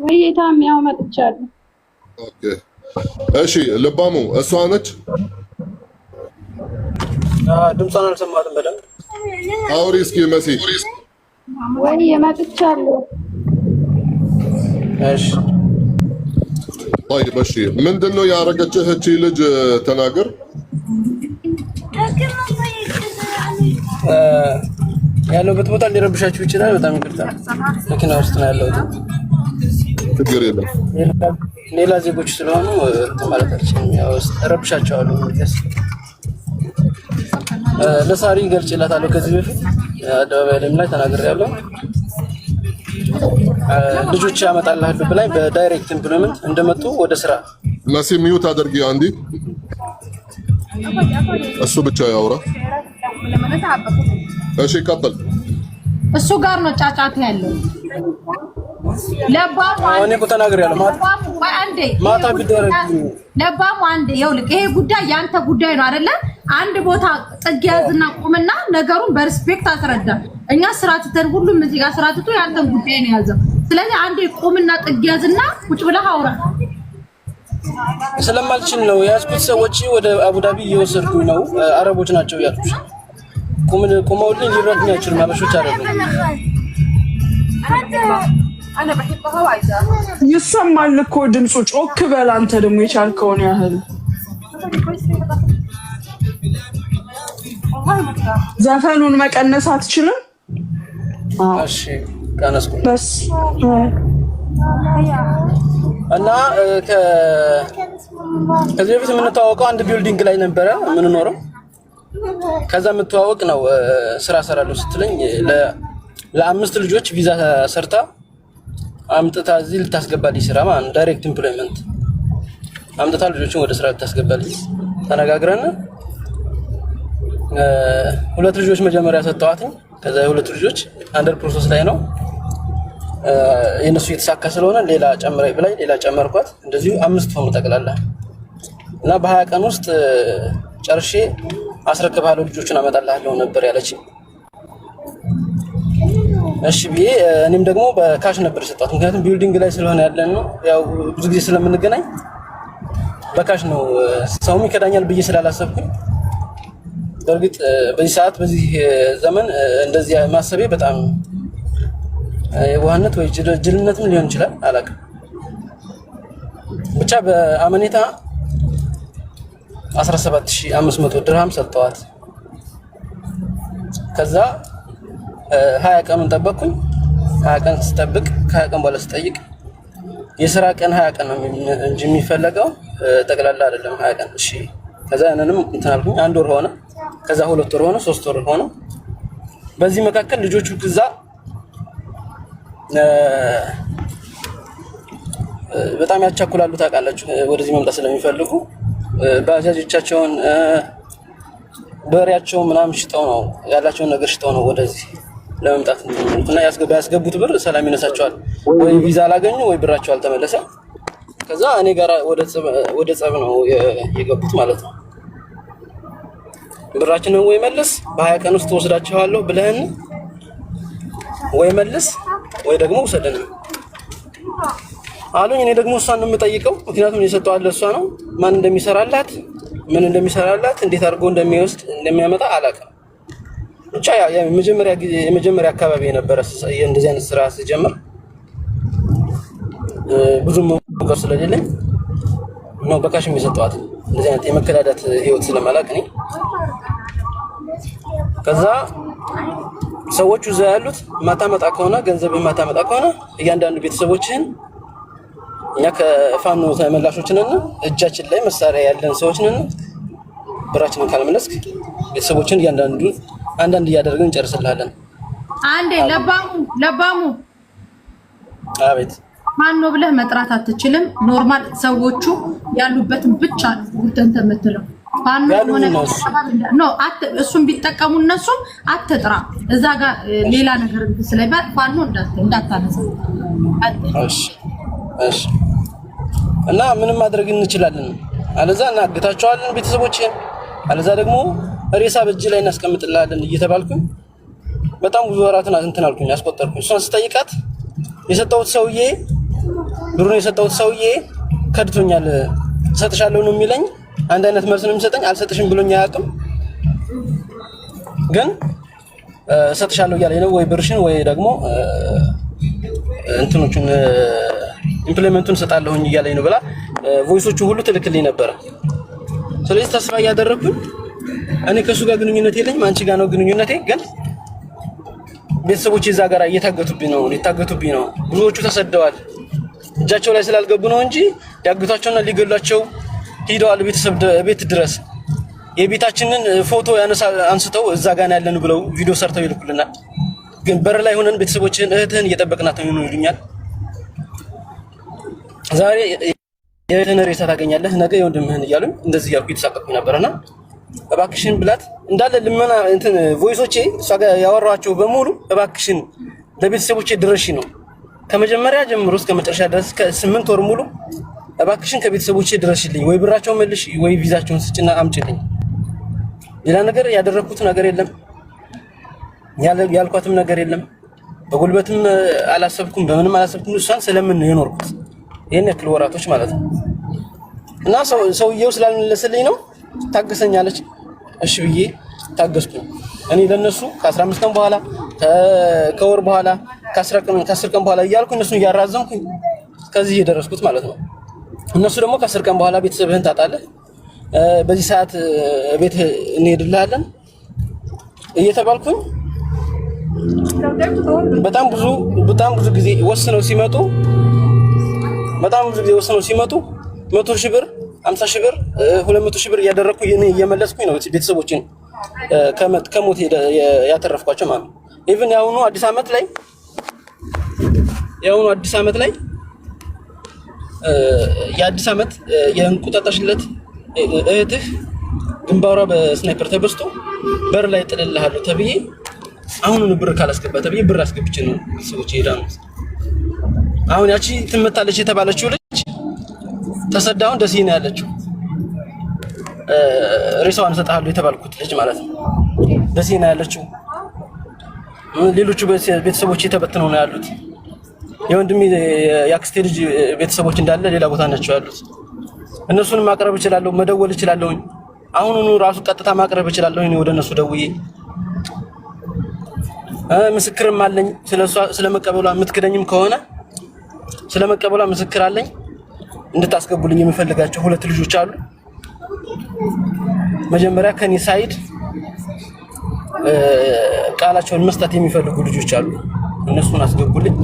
ወይታም ያው መጥቻለሁ። ኦኬ እሺ ልባሙ እሷ ነች ድምጿን አልሰማትም በደንብ አውሪ እስኪ መሲ ወይ መጥቻለሁ እሺ طيب እሺ ምንድነው ያረጋችህ እቺ ልጅ ተናገር ያለበት ቦታ ሊረብሻችሁ ይችላል በጣም ይቅርታ መኪና ውስጥ ነው ያለው ችግር የለም ሌላ ዜጎች ስለሆኑ ማለት አልችልም ያው ረብሻቸዋለሁ ማለት ለሳሪ ገልጭላታለሁ ከዚህ በፊት አደባባይ ላይ ተናግሬያለሁ ልጆች ያመጣልሃል ብላኝ በዳይሬክት ኢምፕሎይመንት እንደመጡ ወደ ስራ መሲ ሚዩት አድርጊ አንዲ እሱ ብቻ ያውራ እሺ ቀጥል እሱ ጋር ነው ጫጫታ ያለው ለባሙ እኔ እኮ ተናግሬያለሁ ማታ ቢደረግ ለባሙ አንዴ ይኸውልህ ይሄ ጉዳይ ያንተ ጉዳይ ነው አይደለ አንድ ቦታ ጥግ ያዝና ቁምና ነገሩን በሪስፔክት አስረዳ እኛ ስራ ትተን ሁሉም እዚህ ጋር ስራ ትቶ ያንተን ጉዳይ ነው ያዘው ስለዚህ አንዴ ቁምና ጥግ ያዝና ቁጭ ብለህ አውራ ስለማልችል ነው ያስኩት ሰዎች ወደ አቡዳቢ እየወሰድኩኝ ነው አረቦች ናቸው ያሉት ቆመውልኝ ሊረዱኝ አይችሉም አበሾች አይደሉም انا بحبها وعايزاها ይሰማል እኮ ድምፁ ጮክ በል አንተ ደግሞ የቻልከውን ያህል ዘፈኑን መቀነስ አትችልም እሺ ቀነስኩ በስ እና ከዚህ በፊት የምንተዋወቀው አንድ ቢልዲንግ ላይ ነበረ ምን ኖረው ከዛ የምትዋወቅ ነው ስራ ሰራለሁ ስትለኝ ለአምስት ልጆች ቪዛ ሰርታ አምጥታ እዚህ ልታስገባልኝ ስራ ማለት ዳይሬክት ኢምፕሎይመንት አምጥታ ልጆችን ወደ ስራ ልታስገባልኝ ተነጋግረን ሁለት ልጆች መጀመሪያ ሰጣዋትኝ ከዛ ሁለት ልጆች አንደር ፕሮሰስ ላይ ነው የነሱ የተሳካ ስለሆነ ሌላ ጨምረይ ብላይ ሌላ ጨመርኳት እንደዚሁ አምስት ሆኖ ተቀላላ እና በ20 ቀን ውስጥ ጨርሼ አስረክባለሁ ልጆችን አመጣልሃለሁ ነበር ያለችኝ እሺ ብዬ እኔም ደግሞ በካሽ ነበር የሰጣሁት ምክንያቱም ቢልዲንግ ላይ ስለሆነ ያለን ነው ያው ብዙ ጊዜ ስለምንገናኝ በካሽ ነው ሰውም ይከዳኛል ብዬ ስላላሰብኩኝ በርግጥ በዚህ ሰዓት በዚህ ዘመን እንደዚህ ማሰቤ በጣም የዋህነት ወይ ጅልነትም ሊሆን ይችላል አላውቅም ብቻ በአመኔታ 17500 ድርሃም ሰጠዋት ከዛ 20 ቀን ጠበቅኩኝ 20 ቀን ስጠብቅ ከ20 ቀን በኋላ ስጠይቅ የሥራ ቀን 20 ቀን ነው እንጂ የሚፈልገው ጠቅላላ አይደለም 20 ቀን እሺ ከዛ እነንም እንተናልኩኝ አንድ ወር ሆነ ከዛ 2 ወር ሆነ 3 ወር ሆነ በዚህ መካከል ልጆቹ ግዛ በጣም ያቻኩላሉ ታውቃላችሁ ወደዚህ መምጣት ስለሚፈልጉ ባጃጆቻቸውን በሪያቸው ምናምን ሽጠው ነው ያላቸውን ነገር ሽጠው ነው ወደዚህ ለመምጣት እና ያስገቡት ብር ሰላም ይነሳቸዋል ወይ ቪዛ አላገኙ ወይ ብራቸው አልተመለሰ ከዛ እኔ ጋር ወደ ጸብ ነው የገቡት ማለት ነው ብራችንን ወይ መልስ በ20 ቀን ውስጥ ወስዳቸዋለሁ ብለህን ወይ መልስ ወይ ደግሞ ወሰደን አሉኝ እኔ ደግሞ እሷን ነው የምጠይቀው ምክንያቱም የሰጠው አለ እሷ ነው ማን እንደሚሰራላት ምን እንደሚሰራላት እንዴት አድርጎ እንደሚወስድ እንደሚያመጣ አላውቅም ብቻ ያ የመጀመሪያ አካባቢ የነበረ እንደዚህ አይነት ስራ ሲጀምር ብዙ ሞከር ስለሌለኝ ነው በካሽ የሚሰጠዋት እንደዚህ አይነት የመከዳዳት ህይወት ስለማላውቅ እኔ ከዛ ሰዎቹ እዛ ያሉት ማታመጣ ከሆነ ገንዘብ ማታመጣ ከሆነ እያንዳንዱ ቤተሰቦችን እኛ ከፋኖ ተመላሾችን እና እጃችን ላይ መሳሪያ ያለን ሰዎች ነን ብራችንን ካልመለስክ ቤተሰቦችን እያንዳንዱ አንዳንድ እያደረግን እንጨርስልሃለን አንዴ ለባሙ አቤት ማን ነው ብለህ መጥራት አትችልም ኖርማል ሰዎቹ ያሉበትን ብቻ እንትን ተመትለው ፋኖ ሆነ ነው እሱም ቢጠቀሙ እነሱም አትጥራ እዛ ጋር ሌላ ነገር ስለባል ፋኖ እንዳታነሳ እሺ እሺ እና ምንም ማድረግ እንችላለን አለዛ እናግታቸዋለን ቤተሰቦችን አለዛ ደግሞ ሬሳ በእጅ ላይ እናስቀምጥልሃለን እየተባልኩኝ በጣም ብዙ ወራትን እንትን አልኩኝ አስቆጠርኩኝ እሷን ስጠይቃት የሰጠሁት ሰውዬ ብሩን የሰጠሁት ሰውዬ ከድቶኛል። እሰጥሻለሁ ነው የሚለኝ። አንድ አይነት መልስ ነው የሚሰጠኝ። አልሰጥሽም ብሎኝ አያውቅም። ግን እሰጥሻለሁ እያለኝ ነው ወይ ብርሽን ወይ ደግሞ እንትኖቹን ኢምፕሊመንቱን እሰጣለሁኝ እያለኝ ነው ብላ ቮይሶቹ ሁሉ ትልክልኝ ነበር። ስለዚህ ተስፋ እያደረኩኝ እኔ ከሱ ጋር ግንኙነት የለኝም፣ አንቺ ጋር ነው ግንኙነቴ። ግን ቤተሰቦቼ እዛ ጋር እየታገቱብኝ ነው። ብዙዎቹ ተሰደዋል። እጃቸው ላይ ስላልገቡ ነው እንጂ ሊያግቷቸውና ሊገሏቸው ሄደዋል። ቤት ድረስ የቤታችንን ፎቶ አንስተው እዛ ጋር ያለን ብለው ቪዲዮ ሰርተው ይልኩልናል። ግን በር ላይ ሆነን ቤተሰቦችን እህትህን እየጠበቅናት ነው ይሉኛል። ዛሬ የእህትህን ሬሳ ታገኛለህ፣ ነገ የወንድምህን እያሉኝ እንደዚህ እያልኩ የተሳቀቅኩ ነበርና እባክሽን ብላት እንዳለ ልመና እንትን ቮይሶቼ እሷ ጋር ያወራኋቸው በሙሉ እባክሽን ለቤተሰቦቼ ድረሺ ነው። ከመጀመሪያ ጀምሮ እስከ መጨረሻ ድረስ ከ8 ወር ሙሉ እባክሽን ከቤተሰቦቼ ድረሽልኝ፣ ወይ ብራቸውን መልሽ፣ ወይ ቪዛቸውን ስጭና አምጪልኝ። ሌላ ነገር ያደረኩት ነገር የለም፣ ያልኳትም ነገር የለም። በጉልበትም አላሰብኩም፣ በምንም አላሰብኩም። እሷን ስለምን ነው የኖርኩት ይሄን ያክል ወራቶች ማለት ነው። እና ሰውየው ስላልመለሰልኝ ነው ታገሰኛለች። እሺ ብዬ ታገስኩኝ። እኔ ለነሱ ከ15 ቀን በኋላ ከወር በኋላ ከ10 ቀን በኋላ እያልኩ እነሱን እያራዘምኩኝ ከዚህ የደረስኩት ማለት ነው። እነሱ ደግሞ ከ10 ቀን በኋላ ቤተሰብህን ታጣለህ፣ በዚህ ሰዓት ቤት እንሄድልሃለን እየተባልኩኝ በጣም ብዙ ጊዜ ወስነው ሲመጡ 100 ሺህ ብር 50 ሺህ ብር 200 ሺህ ብር እያደረኩ እየመለስኩኝ ነው ቤተሰቦችን ከሞት ያተረፍኳቸው ማለት ነው። ኢቭን ያሁኑ አዲስ ዓመት ላይ የአዲስ ዓመት የእንቁጣጣሽለት እህትህ ግንባሯ በስናይፐር ተበስቶ በር ላይ ጥልልሃለሁ ተብዬ አሁኑን ብር ካላስገባ ተብዬ ብር አስገብቼ ነው ቤተሰቦቼ ሄዳኑት። አሁን ያቺ ትመታለች የተባለችው ልጅ ተሰዳውን ደስ ይነ ያለችው ሬሳዋን እሰጥሃለሁ የተባልኩት ልጅ ማለት ነው። ደስ ይነ ያለችው ሌሎቹ ቤተሰቦቼ ተበትነው ነው ያሉት። የወንድሜ የአክስቴ ልጅ ቤተሰቦች እንዳለ ሌላ ቦታ ናቸው ያሉት። እነሱን ማቅረብ እችላለሁ፣ መደወል እችላለሁ። አሁኑኑ ራሱ ቀጥታ ማቅረብ እችላለሁ ወደ እነሱ ደውዬ። ምስክርም አለኝ ስለመቀበሏ። የምትክደኝም ከሆነ ስለመቀበሏ ምስክር አለኝ። እንድታስገቡልኝ የምፈልጋቸው 2 ልጆች አሉ። መጀመሪያ ከኔ ሳይድ ቃላቸውን መስጠት የሚፈልጉ ልጆች አሉ። እነሱን አስገቡልኝ።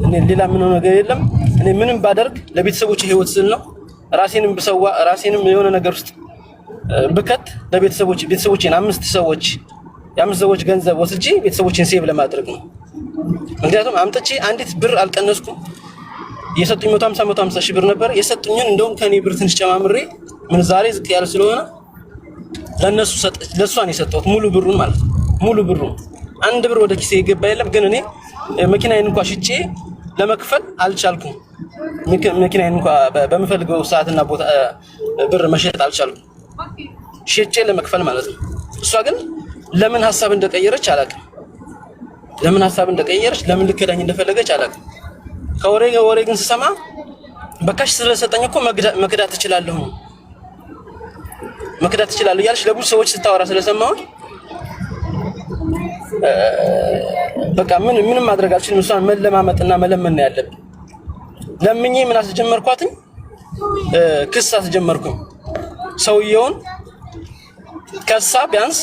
እኔ ሌላ ምንም ነገር የለም። እኔ ምንም ባደርግ ለቤተሰቦቼ ህይወት ስል ነው። ራሴንም ብሰዋ ራሴንም የሆነ ነገር ውስጥ ብከት ቤተሰቦቼን 5 ሰዎች ገንዘብ ወስጄ ቤተሰቦቼን ሴቭ ለማድረግ ነው። ምክንያቱም አምጥቼ አንዲት ብር አልቀነስኩም። የሰጡኝ 150 ሺህ ብር ነበር። የሰጡኝን እንደውም ከኔ ብር ትንሽ ጨማምሬ ምንዛሬ ዝቅ ያለ ስለሆነ ለሷን የሰጠሁት ሙሉ ብሩን ማለት ነው። ሙሉ ብሩን 1 ብር ወደ ኪሴ የገባ የለም። ግን እኔ መኪናዬን እንኳን ሽጬ ለመክፈል አልቻልኩም። መኪናዬን እንኳን በመፈልገው ሰዓትና ቦታ ብር መሸጥ አልቻልኩም፣ ሽጬ ለመክፈል ማለት ነው። እሷ ግን ለምን ሐሳብ እንደቀየረች አላውቅም። ለምን ልከዳኝ እንደፈለገች አላውቅም። ከወሬ ግን ስሰማ በካሽ ስለሰጠኝ እኮ መክዳት እችላለሁ እያለች ለብዙ ሰዎች ስታወራ ስለሰማሁት በቃ ምንም ማድረግ አልችልም። እሷን መለማመጥና መለመን ነው ያለብኝ። ለምኜ ምን አስጀመርኳትኝ? ክስ አስጀመርኩኝ። ሰውየውን ከሳ ቢያንስ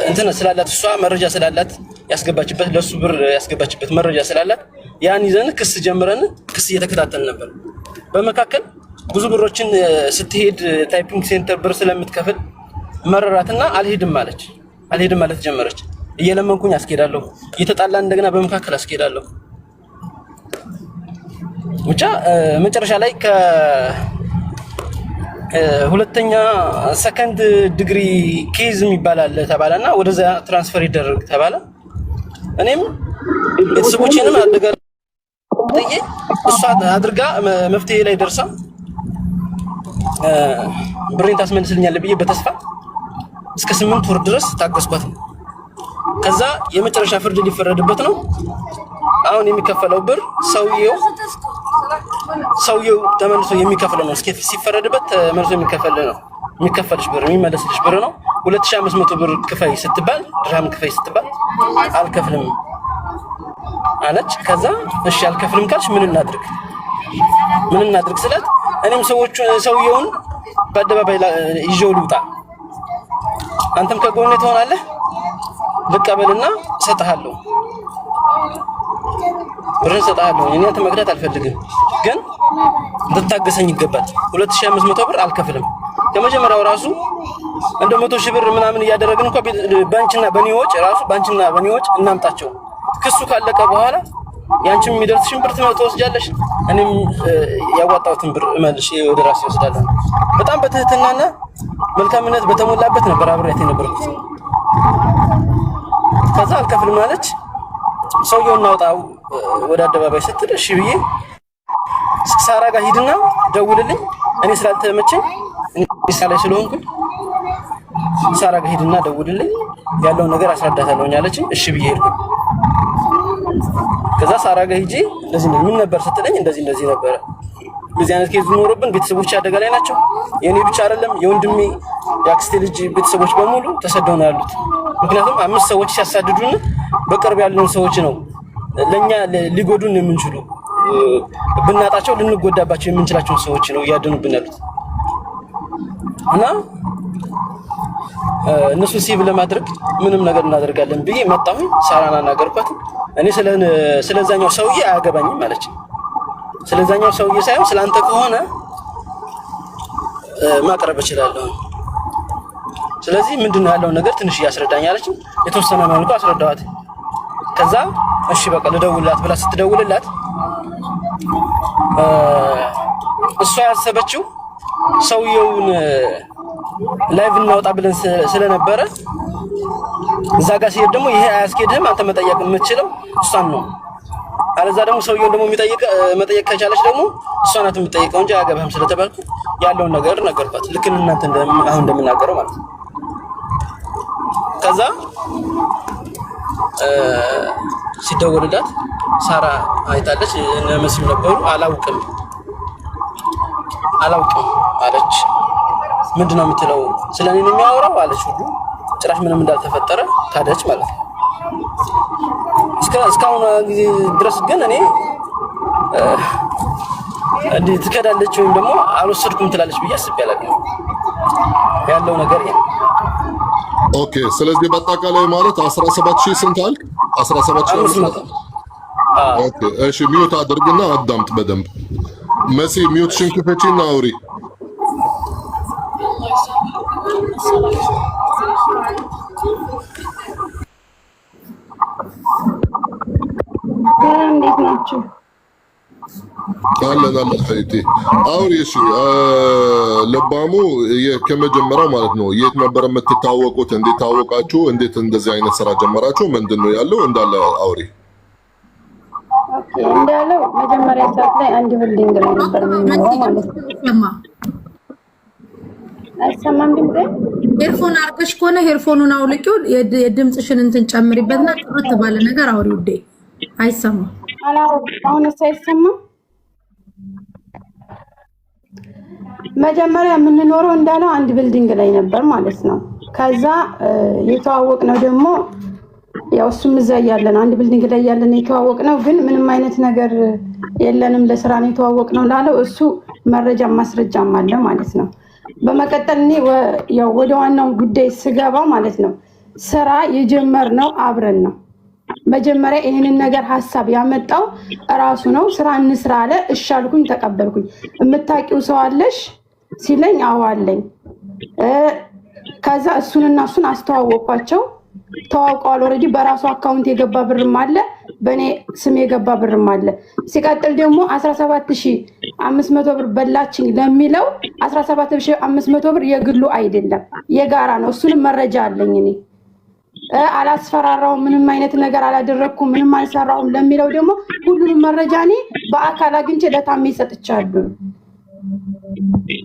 እንትን ስላላት እሷ መረጃ ስላላት ያስገባችበት ለሱ ብር ያስገባችበት መረጃ ስላላት ያን ይዘን ክስ ጀምረን ክስ እየተከታተልን ነበር። በመካከል ብዙ ብሮችን ስትሄድ ታይፒንግ ሴንተር ብር ስለምትከፍል መረራትና አልሄድም ማለት ጀመረች። እየለመንኩኝ አስኬዳለሁ፣ እየተጣላን እንደገና በመካከል አስኬዳለሁ። ብቻ መጨረሻ ላይ ሁለተኛ ሰከንድ ዲግሪ ኬዝ የሚባል ተባለና ወደዛ ትራንስፈር ይደረግ ተባለ። እኔም ቤተሰቦቼንም አደጋ ጥዬ እሷ አድርጋ መፍትሄ ላይ ደርሳ ብሬን ታስመልስልኛለህ ብዬ በተስፋ እስከ 8 ወር ድረስ ታገስኳት። ከዛ የመጨረሻ ፍርድ ሊፈረድበት ነው። አሁን የሚከፈለው ብር ሰውየው ተመልሶ የሚከፈለው ነው። እስኪ ሲፈረድበት ተመልሶ የሚከፈልሽ ብር የሚመለስልሽ ብር ነው። 2500 ብር ክፈይ ስትባል ድርሃም ክፈይ ስትባል አልከፍልም አለች። ከዛ እሺ አልከፍልም ካልሽ ምን እናድርግ ስላት እኔም ሰውየውን በአደባባይ ይዤው ልውጣ፣ አንተም ከጎኔ ትሆናለህ፣ ልቀበልና እሰጥሃለሁ፣ ብርን እሰጥሃለሁ። እኔ አንተ መግደት አልፈልግም፣ ግን ልታገሰኝ ይገባል። 2500 ብር አልከፍልም። ከመጀመሪያው ራሱ እንደ 100 ሺህ ብር ምናምን እያደረግን እንኳን ባንቺና በኒዎች እናምጣቸው። ክሱ ካለቀ በኋላ ያንቺም የሚደርስሽን ብር ትወስጃለሽ፣ እኔም ያዋጣሁትን ብር እመልሽ ወደ ራሴ ወስዳለሁ። በጣም በትህትናና መልካምነት በተሞላበት ነበር አብሬያት የነበርኩት። ከዛ አልከፍልም አለች። ሰውየውን እናውጣው ወደ አደባባይ ስትል እሺ ብዬ ሳራ ጋር ሂድና ደውልልኝ፣ እኔ ስላልተመቸኝ ላይ ስለሆንኩኝ ሳራ ጋር ሂድና ደውልልኝ፣ ያለውን ነገር አስረዳታለሁ አለችኝ። እሺ ብዬ ሄድኩኝ። ከዛ ሳራ ጋር ሂጂ እንደዚህ ምን ነበር ስትለኝ እንደዚህ ነበረ፣ በዚህ አይነት ኬዝ ኖርብን ቤተሰቦች አደጋ ላይ ናቸው። የኔ ብቻ አይደለም የወንድሜ የአክስቴ ልጅ ቤተሰቦች በሙሉ ተሰደው ነው ያሉት። ምክንያቱም 5 ሰዎች ሲያሳድዱን በቅርብ ያሉን ሰዎች ነው ለኛ ሊጎዱን የምንችሉ፣ ብናጣቸው ልንጎዳባቸው የምንችላቸው ሰዎች ነው እያደኑብን ያሉት። እና እነሱ ሲብ ለማድረግ ምንም ነገር እናደርጋለን ብዬ መጣሁ። ሳራና አናገርኳት። እኔ ስለዛኛው ሰውዬ አያገባኝም አለች። ስለዛኛው ሰውዬ ሳይሆን ስላንተ ከሆነ ማቅረብ እችላለሁ። ስለዚህ ምንድነው ያለው ነገር ትንሽ ያስረዳኝ አለች። የተወሰነ መልኩ አስረዳዋት። ከዛ እሺ በቃ ልደውልላት ብላ ስትደውልላት እሷ ያሰበችው ሰውየውን ላይቭ እናውጣ ብለን ስለነበረ እዛ ጋር ሲሄድ ደግሞ ይሄ አያስኬድህም፣ አንተ መጠየቅ የምትችለው እሷን ነው። አለዛ ደግሞ ሰውየውን ደግሞ መጠየቅ ከቻለች ደግሞ እሷ ናት የምትጠይቀው እንጂ አያገባህም ስለተባልኩ ያለውን ነገር ነገርኳት። ልክ እናንተ አሁን እንደምናገረው ማለት ነው። ከዛ ሲደወልላት ሳራ አይታለች። እነ መስሉ ነበሩ። አላውቅም አለች። ምንድነው የምትለው? ስለኔ ነው የሚያወራው አለች። ሁሉ ጭራሽ ምንም እንዳልተፈጠረ ካደች ማለት ነው። እስካሁን ጊዜ ድረስ ግን እኔ እንዴት ትከዳለች ወይም ደግሞ አልወሰድኩም ትላለች ብዬ አስቤ አላውቅም። ያለው ነገር ይሄ ኦኬ። ስለዚህ በአጠቃላይ ማለት 17000 ስንት አልክ? 17000 ኦኬ። እሺ ሚውት አድርግና አዳምጥ በደንብ። መሲ ሚውትሽን ክፈቺና አውሪ። እንዴት ናችሁ? አለን ሀይቲ አውሪ። እሺ ልባሙ ከመጀመሪያው ማለት ነው የት ነበር የምትታወቁት? እንዴት ታወቃችሁ? እንዴት እንደዚህ አይነት ስራ ጀመራችሁ? ምንድነው ያለው እንዳለ አውሪ። ኦኬ እንዳለው መጀመሪያ ሰዓት ላይ አንድ ቢልዲንግ ላይ ነበር የምንኖረው ማለት ነው። አይሰማም ድምጼ? ሄርፎን አርገሽ ከሆነ ሄርፎኑን አውልቂው፣ የድምጽሽን እንትን ጨምሪበትና ጥርት ባለ ነገር አውሪ ውዴ። አይሰማም። አሁን አይሰማም። መጀመሪያ የምንኖረው እንዳለው አንድ ቢልዲንግ ላይ ነበር ማለት ነው። ከዛ የተዋወቅነው ደግሞ ያው እሱም እዛ ያለን አንድ ቢልዲንግ ላይ ያለን የተዋወቅነው፣ ግን ምንም አይነት ነገር የለንም ለስራ ነው የተዋወቅነው ላለው እሱ መረጃ ማስረጃም አለ ማለት ነው። በመቀጠል እኔ ያው ወደ ዋናው ጉዳይ ስገባ ማለት ነው ስራ የጀመርነው አብረን ነው። መጀመሪያ ይሄንን ነገር ሐሳብ ያመጣው ራሱ ነው። ስራ እንስራ አለ። እሺ አልኩኝ፣ ተቀበልኩኝ። የምታውቂው ሰው አለሽ ሲለኝ አዎ አለኝ። ከዛ እሱን አስተዋወቅኳቸው። ተዋውቀዋል። ኦልሬዲ በራሱ አካውንት የገባ ብርም አለ፣ በኔ ስም የገባ ብርም አለ። ሲቀጥል ደግሞ 17500 ብር በላችኝ ለሚለው 17500 ብር የግሉ አይደለም የጋራ ነው። እሱንም መረጃ አለኝ እኔ። አላስፈራራውም፣ ምንም አይነት ነገር አላደረኩም፣ ምንም አልሰራውም ለሚለው ደግሞ ሁሉንም መረጃ እኔ በአካል አግኝቼ ለታሜ ሰጥቻለሁ።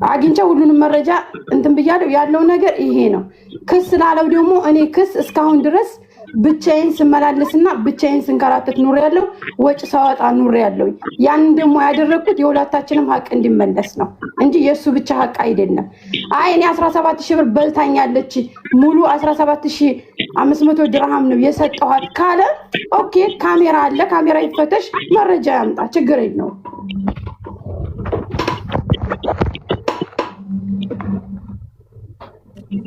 አግኝቼ ሁሉንም መረጃ እንትን ብያለሁ። ያለው ነገር ይሄ ነው። ክስ ላለው ደግሞ እኔ ክስ እስካሁን ድረስ ብቻዬን ስመላለስና ብቻዬን ስንከራተት ኑር ያለው ወጭ ሳወጣ ኑር ያለው ያን ደግሞ ያደረኩት የሁለታችንም ሀቅ እንዲመለስ ነው እንጂ የሱ ብቻ ሀቅ አይደለም። አይ እኔ 17000 ብር በልታኛለች ሙሉ 17500 ድርሃም ነው የሰጠኋት ካለ ኦኬ ካሜራ አለ፣ ካሜራ ይፈተሽ፣ መረጃ ያምጣ፣ ችግር የለውም።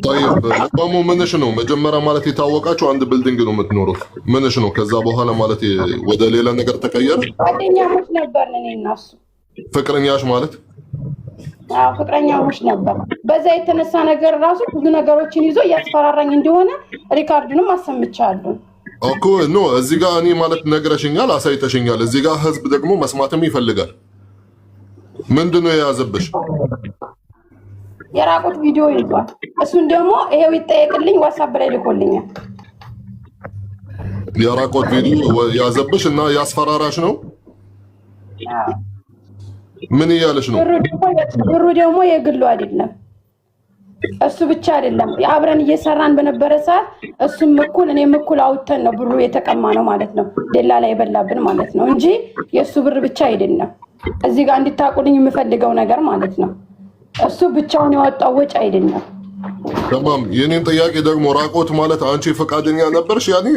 طيب لبامو منش ነው መጀመሪያ ማለት የታወቃችሁ አንድ ቢልዲንግ ነው የምትኖሩት منش ነው ከዛ በኋላ ማለት ወደ ሌላ ነገር ተቀየረ ጓደኛሞች ነበር እኔ እና እሱ ፍቅረኛሽ ማለት ፍቅረኛሞች ነበር በዛ የተነሳ ነገር ራሱ ብዙ ነገሮችን ይዞ ያስፈራራኝ እንደሆነ ሪካርዱንም አሰምቻለሁ እኮ ነው እዚህ ጋር እኔ ማለት ነገርሽኛል አሳይተሽኛል እዚህ ጋር ህዝብ ደግሞ መስማትም ይፈልጋል ምንድነው የያዘብሽ የራቁት ቪዲዮ ይዟል እሱን ደግሞ ይሄው ይጠየቅልኝ ዋትስአፕ ላይ ልኮልኛል የራቁት ቪዲዮ ያዘብሽ እና ያስፈራራሽ ነው ምን ይያለሽ ነው ብሩ ደግሞ የግሉ አይደለም እሱ ብቻ አይደለም አብረን እየሰራን በነበረ ሰዓት እሱም እኩል እኔም እኩል አውጥተን ነው ብሩ የተቀማ ነው ማለት ነው ደላላ የበላብን ማለት ነው እንጂ የሱ ብር ብቻ አይደለም እዚህ ጋር እንድታቁልኝ የምፈልገው ነገር ማለት ነው እሱ ብቻውን ያወጣው ወጭ አይደለም تمام የኔን ጥያቄ ደግሞ ራቆት ማለት አንቺ ፈቃደኛ ነበርሽ ያኔ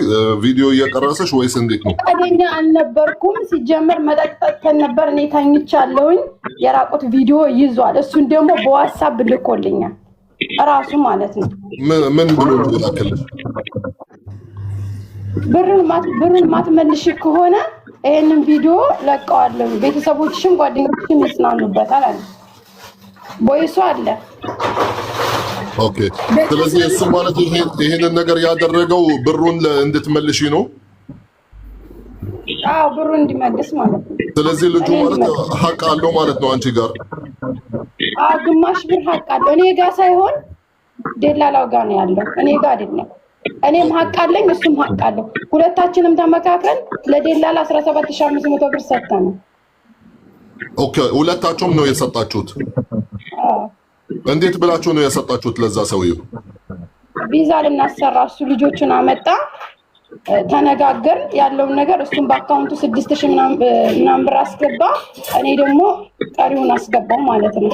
ቪዲዮ እየቀረሰሽ ወይስ እንዴት ነው ፈቃደኛ አልነበርኩም ሲጀመር መጠጣተን ነበር እኔ ታኝቻለሁኝ የራቆት ቪዲዮ ይዟል እሱን ደግሞ በዋትስአፕ ልኮልኛል ራሱ ማለት ነው ምን ብሎ ይላከልሽ ብሩን ማትመልሽ ከሆነ ይሄንን ቪዲዮ ለቀዋለሁ ቤተሰቦችሽም ጓደኞችሽም ይስናኑበታል አለ ቦይሶ አለ ኦኬ ስለዚህ እሱ ማለት ይሄንን ነገር ያደረገው ብሩን እንድትመልሺ ነው ብሩን እንዲመልስ ማለት ነው ስለዚህ ልጁ ማለት ሀቅ አለው ማለት ነው አንቺ ጋር ግማሽ ብር ሀቅ አለው እኔ ጋር ሳይሆን ደላላው ጋር ነው ያለው እኔ ጋር አይደለም እኔም ሀቅ አለኝ እሱም ሀቅ አለው ሁለታችንም ተመካከል ለደላላ 17500 ብር ሰጥተናል ኦኬ ሁለታችሁም ነው የሰጣችሁት እንዴት ብላችሁ ነው የሰጣችሁት ለዛ ሰውዬው ቪዛ ልናሰራ እሱ ልጆችን አመጣ ተነጋገር ያለው ነገር እሱም በአካውንቱ 6000 ምናምን ብር አስገባ እኔ ደግሞ ቀሪውን አስገባው ማለት ነው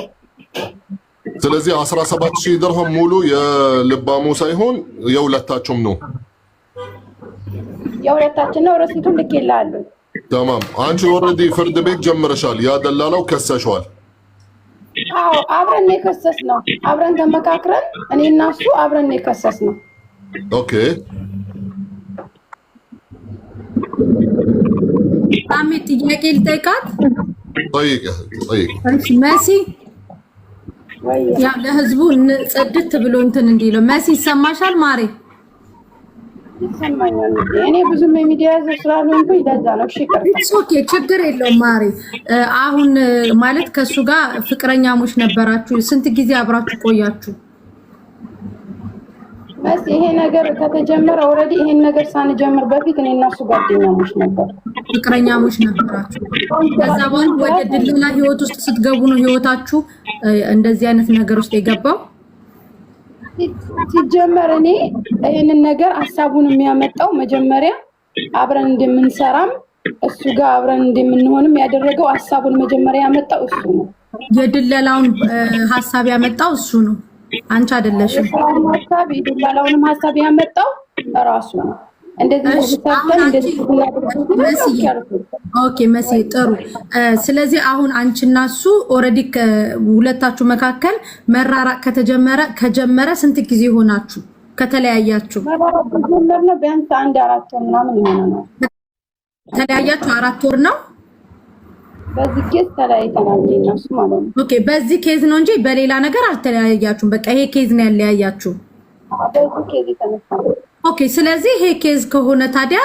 ስለዚህ 17000 ድርሃም ሙሉ የልባሙ ሳይሆን የሁለታችሁም ነው የሁለታችን ነው ረሲቱን ልኬልሃለሁ تمام አንቺ ኦሬዲ ፍርድ ቤት ጀምረሻል ያ ደላላው ከሰሽዋል አብረን የከሰስ ነው አብረን ተመካክረን እኔና እሱ አብረን የከሰስ ነው ኦኬ አሜት ጥያቄ ልጠይቃት ጠይቅ መሲ ያ ለህዝቡ ጽድት ብሎ እንትን እንዲለው መሲ ይሰማሻል ማሬ ይሰማኛል እኔ ብዙ ሚዲያ ዘስራሉን ይዳዛ ነው ኦኬ ችግር የለውም ማሪ አሁን ማለት ከሱ ጋር ፍቅረኛሞች ነበራችሁ ስንት ጊዜ አብራችሁ ቆያችሁ መስ ይሄ ነገር ከተጀመረ ኦሬዲ ይሄን ነገር ሳንጀምር በፊት እኔና እሱ ጓደኛሞች ነበር ፍቅረኛሞች ነበራችሁ ከዛ በኋላ ወደ ድልና ህይወት ውስጥ ስትገቡ ነው ህይወታችሁ እንደዚህ አይነት ነገር ውስጥ የገባው ሲጀመር እኔ ይሄንን ነገር ሐሳቡን የሚያመጣው መጀመሪያ አብረን እንደምንሰራም እሱ ጋር አብረን እንደምንሆንም ያደረገው ሐሳቡን መጀመሪያ ያመጣው እሱ ነው የድለላውን ሐሳብ ያመጣው እሱ ነው አንቺ አይደለሽም ሐሳብ የድለላውንም ሐሳብ ያመጣው ራሱ ነው እንደዚህ ኦኬ መሲ ጥሩ ስለዚህ አሁን አንቺና እሱ ኦሬዲ ሁለታችሁ መካከል መራራቅ ከጀመረ ስንት ጊዜ ሆናችሁ ከተለያያችሁ ጀመርነው ቢያንስ 1-4 ወር ምናምን ይሆናል ተለያያችሁ 4 ወር ነው በዚህ ኬዝ ተለያይተናል እነሱ ማለት ነው ኦኬ በዚህ ኬዝ ነው እንጂ በሌላ ነገር አልተለያያችሁም በቃ ይሄ ኬዝ ነው ያለያያችሁ በዚህ ኬዝ ተነሳው ኦኬ ስለዚህ ይሄ ኬዝ ከሆነ ታዲያ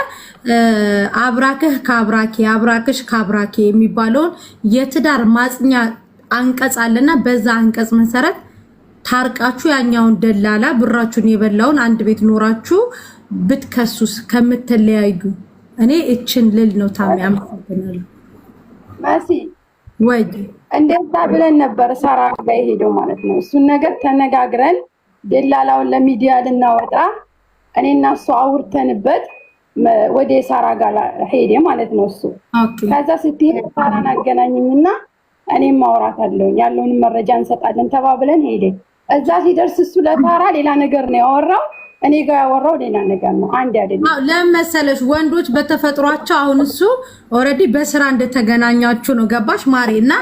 አብራክህ አብራክሽ ካብራኬ የሚባለውን የትዳር ማጽኛ አንቀጽ አለና በዛ አንቀጽ መሰረት ታርቃችሁ ያኛውን ደላላ ብራችሁን የበላውን አንድ ቤት ኖራችሁ ብትከሱስ ከምትለያዩ እኔ እችን ልል ነው ታሚ አመሰግናለሁ ማሲ ወይ እንደዛ ብለን ነበር ሳራ ጋር ሄደው ማለት ነው እሱን ነገር ተነጋግረን ደላላውን ለሚዲያ ልናወጣ እኔና እሱ አውርተንበት ወደ ሳራ ጋር ሄደ ማለት ነው እሱ። ከዛ ስትሄድ ሳራን አገናኝኝና እኔም ማውራት አለኝ ያለውን መረጃ እንሰጣለን ተባብለን ሄደ። እዛ ሲደርስ እሱ ለሳራ ሌላ ነገር ነው ያወራው፣ እኔ ጋር ያወራው ሌላ ነገር ነው። አንድ አይደለም። ለመሰለሽ ወንዶች በተፈጥሯቸው አሁን እሱ ኦሬዲ በስራ እንደተገናኛችሁ ነው ገባሽ ማሬና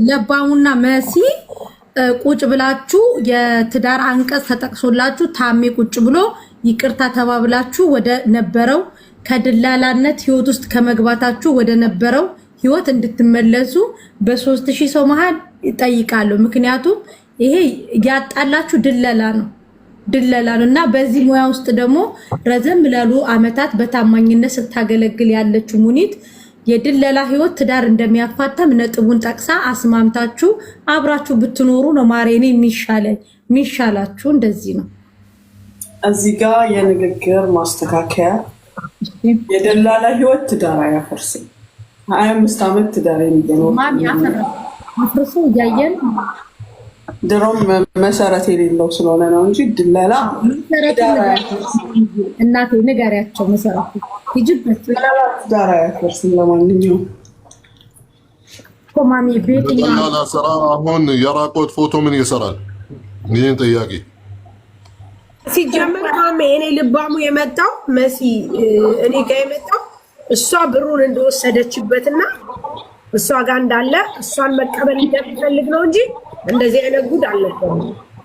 ለባሙና መሲ ቁጭ ብላችሁ የትዳር አንቀጽ ተጠቅሶላችሁ ታሜ ቁጭ ብሎ ይቅርታ ተባብላችሁ ወደ ነበረው ከድላላነት ህይወት ውስጥ ከመግባታችሁ ወደ ነበረው ህይወት እንድትመለሱ በ3000 ሰው መሃል ይጠይቃሉ። ምክንያቱም ይሄ ያጣላችሁ ድለላ ነው እና በዚህ ሙያ ውስጥ ደግሞ ረዘም ላሉ አመታት በታማኝነት ስታገለግል ያለችው ሙኒት የድለላ ህይወት ትዳር እንደሚያፋተም ነጥቡን ጠቅሳ አስማምታችሁ አብራችሁ ብትኖሩ ነው ማሬኔ የሚሻላችሁ። እንደዚህ ነው። እዚህ ጋር የንግግር ማስተካከያ የደላላ ህይወት ትዳር አያፈርስም። 25 ዓመት ትዳር የሚገነው አፍርሶ እያየን ድሮም መሰረት የሌለው ስለሆነ ነው እንጂ ድለላ እናቴ ንገሪያቸው መሰረቱ ይጅበት ትዳር አያፈርስም። ለማንኛውም ኮማሚ ቤትኛ ስራ አሁን የራቆት ፎቶ ምን ይሰራል? ይሄን ጥያቄ ሲጀመር ታሜ እኔ ልባሙ የመጣው መሲ እኔ ጋር የመጣው እሷ ብሩን እንደወሰደችበትና እሷ ጋር እንዳለ እሷን መቀበል እንደሚፈልግ ነው እንጂ እንደዚህ አይነት ጉድ አልነበረም።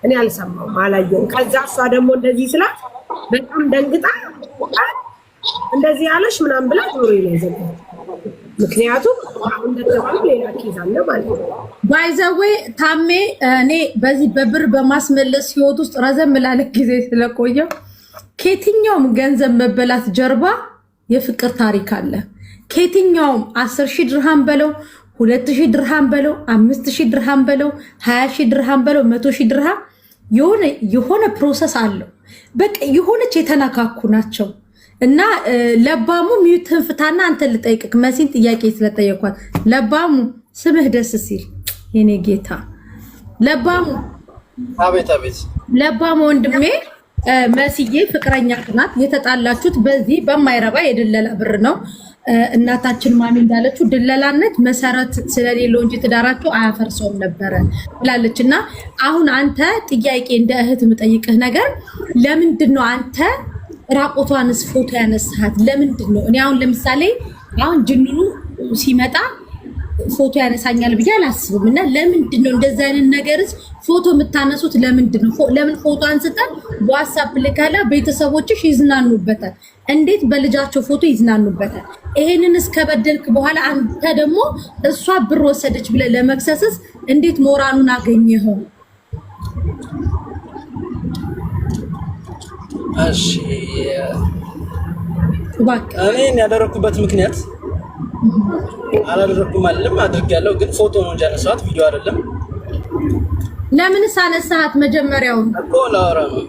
እኔ አልሰማሁም አላየሁም። ከዛ እሷ ደግሞ እንደዚህ ስላት በጣም ደንግጣ እንደዚህ ያለሽ ምናምን ብላ ጆሮ ይዘጋ። ምክንያቱም አሁን እንደተባለው ሌላ ኬዝ አለ ማለት ነው። ባይዘዌ ታሜ እኔ በዚህ በብር በማስመለስ ህይወት ውስጥ ረዘም ላለ ጊዜ ስለቆየው ከየትኛውም ገንዘብ መበላት ጀርባ የፍቅር ታሪክ አለ። ከየትኛውም 10,000 ድርሃም በለው 2,000 ድርሃም በለው 5,000 ድርሃም በለው 20,000 ድርሃም በለው 100,000 ድርሃም የሆነ ፕሮሰስ አለው። በቃ የሆነች የተነካኩ ናቸው። እና ለባሙ ሚዩትን ፍታና አንተ ልጠይቅክ መሲን ጥያቄ ስለጠየኳት ለባሙ ስምህ ደስ ሲል የኔ ጌታ ለባሙ አቤት አቤት ለባሙ ወንድሜ መሲዬ ፍቅረኛ ናት። የተጣላችሁት በዚህ በማይረባ የድለላ ብር ነው። እናታችን ማሚ እንዳለችው ድለላነት መሰረት ስለሌለው እንጂ ትዳራቸው አያፈርሰውም ነበረ ብላለች። እና አሁን አንተ ጥያቄ እንደ እህት የምጠይቅህ ነገር ለምንድን ነው አንተ ራቆቷንስ ፎቶ ያነሳሃት ለምንድን ነው? እኔ አሁን ለምሳሌ አሁን ጅንኑ ሲመጣ ፎቶ ያነሳኛል ብዬ አላስብም። እና ለምንድን ነው እንደዛ አይነት ነገርስ ፎቶ የምታነሱት? ለምንድን ነው? ለምን ፎቶ አንስተን ዋትስአፕ ልካላ ቤተሰቦችሽ ይዝናኑበታል። እንዴት በልጃቸው ፎቶ ይዝናኑበታል? ይሄንን እስከበደልክ በኋላ አንተ ደግሞ እሷ ብር ወሰደች ብለህ ለመክሰስስ እንዴት ሞራሉን አገኘኸው? እሺ እኔ ያደረኩበት ምክንያት አላደረኩም አይደለም አድርጌያለሁ፣ ግን ፎቶ ነው እንጂ አነሳኋት ቪዲዮ አይደለም። ለምንስ አነሳሃት? መጀመሪያውን እኮ ላወራ ነው።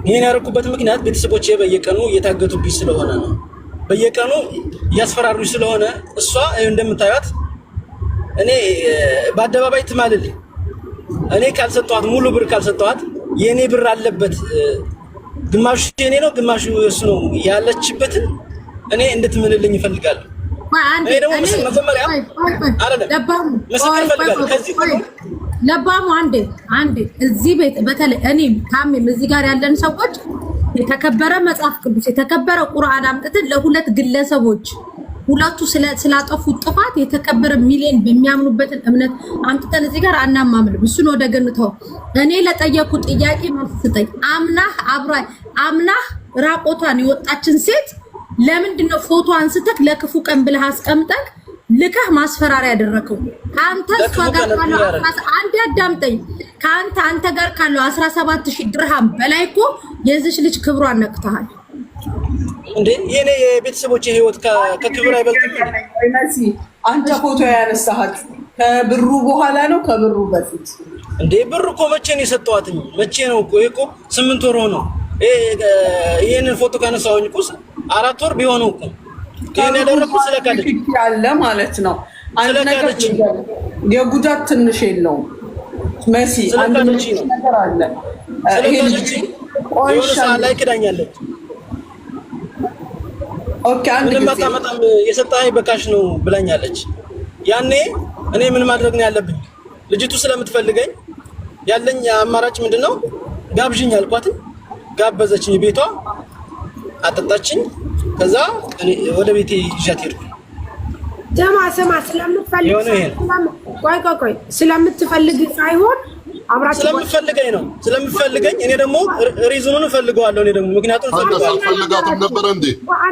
ይሄን ያደረኩበት ምክንያት ቤተሰቦቼ በየቀኑ እየታገቱብኝ ስለሆነ ነው። በየቀኑ እያስፈራሩኝ ስለሆነ እሷ እንደምታዩት እኔ በአደባባይ ትማልልኝ። እኔ ካልሰጠኋት ሙሉ ብር ካልሰጠኋት የኔ ብር አለበት ግማሹ የኔ ነው ግማሹ እሱ ነው ያለችበትን እኔ እንድትምልልኝ ይፈልጋል። እኔ ደግሞ መጀመሪያ አይደለም መስከር ይፈልጋል። ከዚህ ለባሙ አንዴ እዚህ ቤት በተለይ እኔም ታሜም እዚህ ጋር ያለን ሰዎች የተከበረ መጽሐፍ ቅዱስ የተከበረ ቁርአን አምጥተን ለሁለት ግለሰቦች ሁለቱ ስላጠፉት ጥፋት የተከበረ ሚሊዮን በሚያምኑበትን እምነት አምጥተን እዚህ ጋር አናማምልም። እሱን ወደ ገንተው እኔ ለጠየቁ ጥያቄ መልስ ስጠኝ። አምናህ ራቆቷን የወጣችን ሴት ለምንድነው ፎቶ አንስተክ ለክፉ ቀን ብለህ አስቀምጠክ ልከህ ማስፈራሪያ ያደረከው? ካንተ እሷ ጋር ካለው አንድ አዳምጠኝ። አንተ ጋር ካለው 17,000 ድርሃም በላይ እኮ የዚች ልጅ ክብሯን ነክተሃል እንዴ? የኔ የቤተሰቦቼ ህይወት ከክብር አይበልጥም። አንተ ፎቶ ያነሳሃት ከብሩ በኋላ ነው ከብሩ በፊት? እንዴ ብሩ እኮ መቼ ነው የሰጠኋት? መቼ ነው እኮ ይሄ እኮ 8 ወር ሆነው። ይሄንን ፎቶ ካነሳሁኝ እኮ 4 ወር ቢሆነው እኮ ይሄን ያደረኩት ስለካለች ያለ ማለት ነው። አንተ ነገር የጉዳት ትንሽ የለውም። መሲ አንድ ነገር አለ። ይሄ ልጅ ቆይሻ ላይ ክዳኛለች። ኦኬ አንድ ጊዜ ማጣመጣም የሰጣኝ በካሽ ነው ብላኛለች። ያኔ እኔ ምን ማድረግ ነው ያለብኝ? ልጅቱ ስለምትፈልገኝ ያለኝ አማራጭ ምንድነው? ጋብዥኝ አልኳት። ጋበዘችኝ፣ ቤቷ አጠጣችኝ። ከዛ እኔ ወደ ቤቴ ይዣት ሄድኩ። ስማ ስለምትፈልግ ሳይሆን አብራችሁ ስለምትፈልገኝ ነው። ስለምትፈልገኝ እኔ ደግሞ ሪዝኑን እፈልገዋለሁ። እኔ ደግሞ ምክንያቱም ሳልፈልጋትም ነበር እንዴ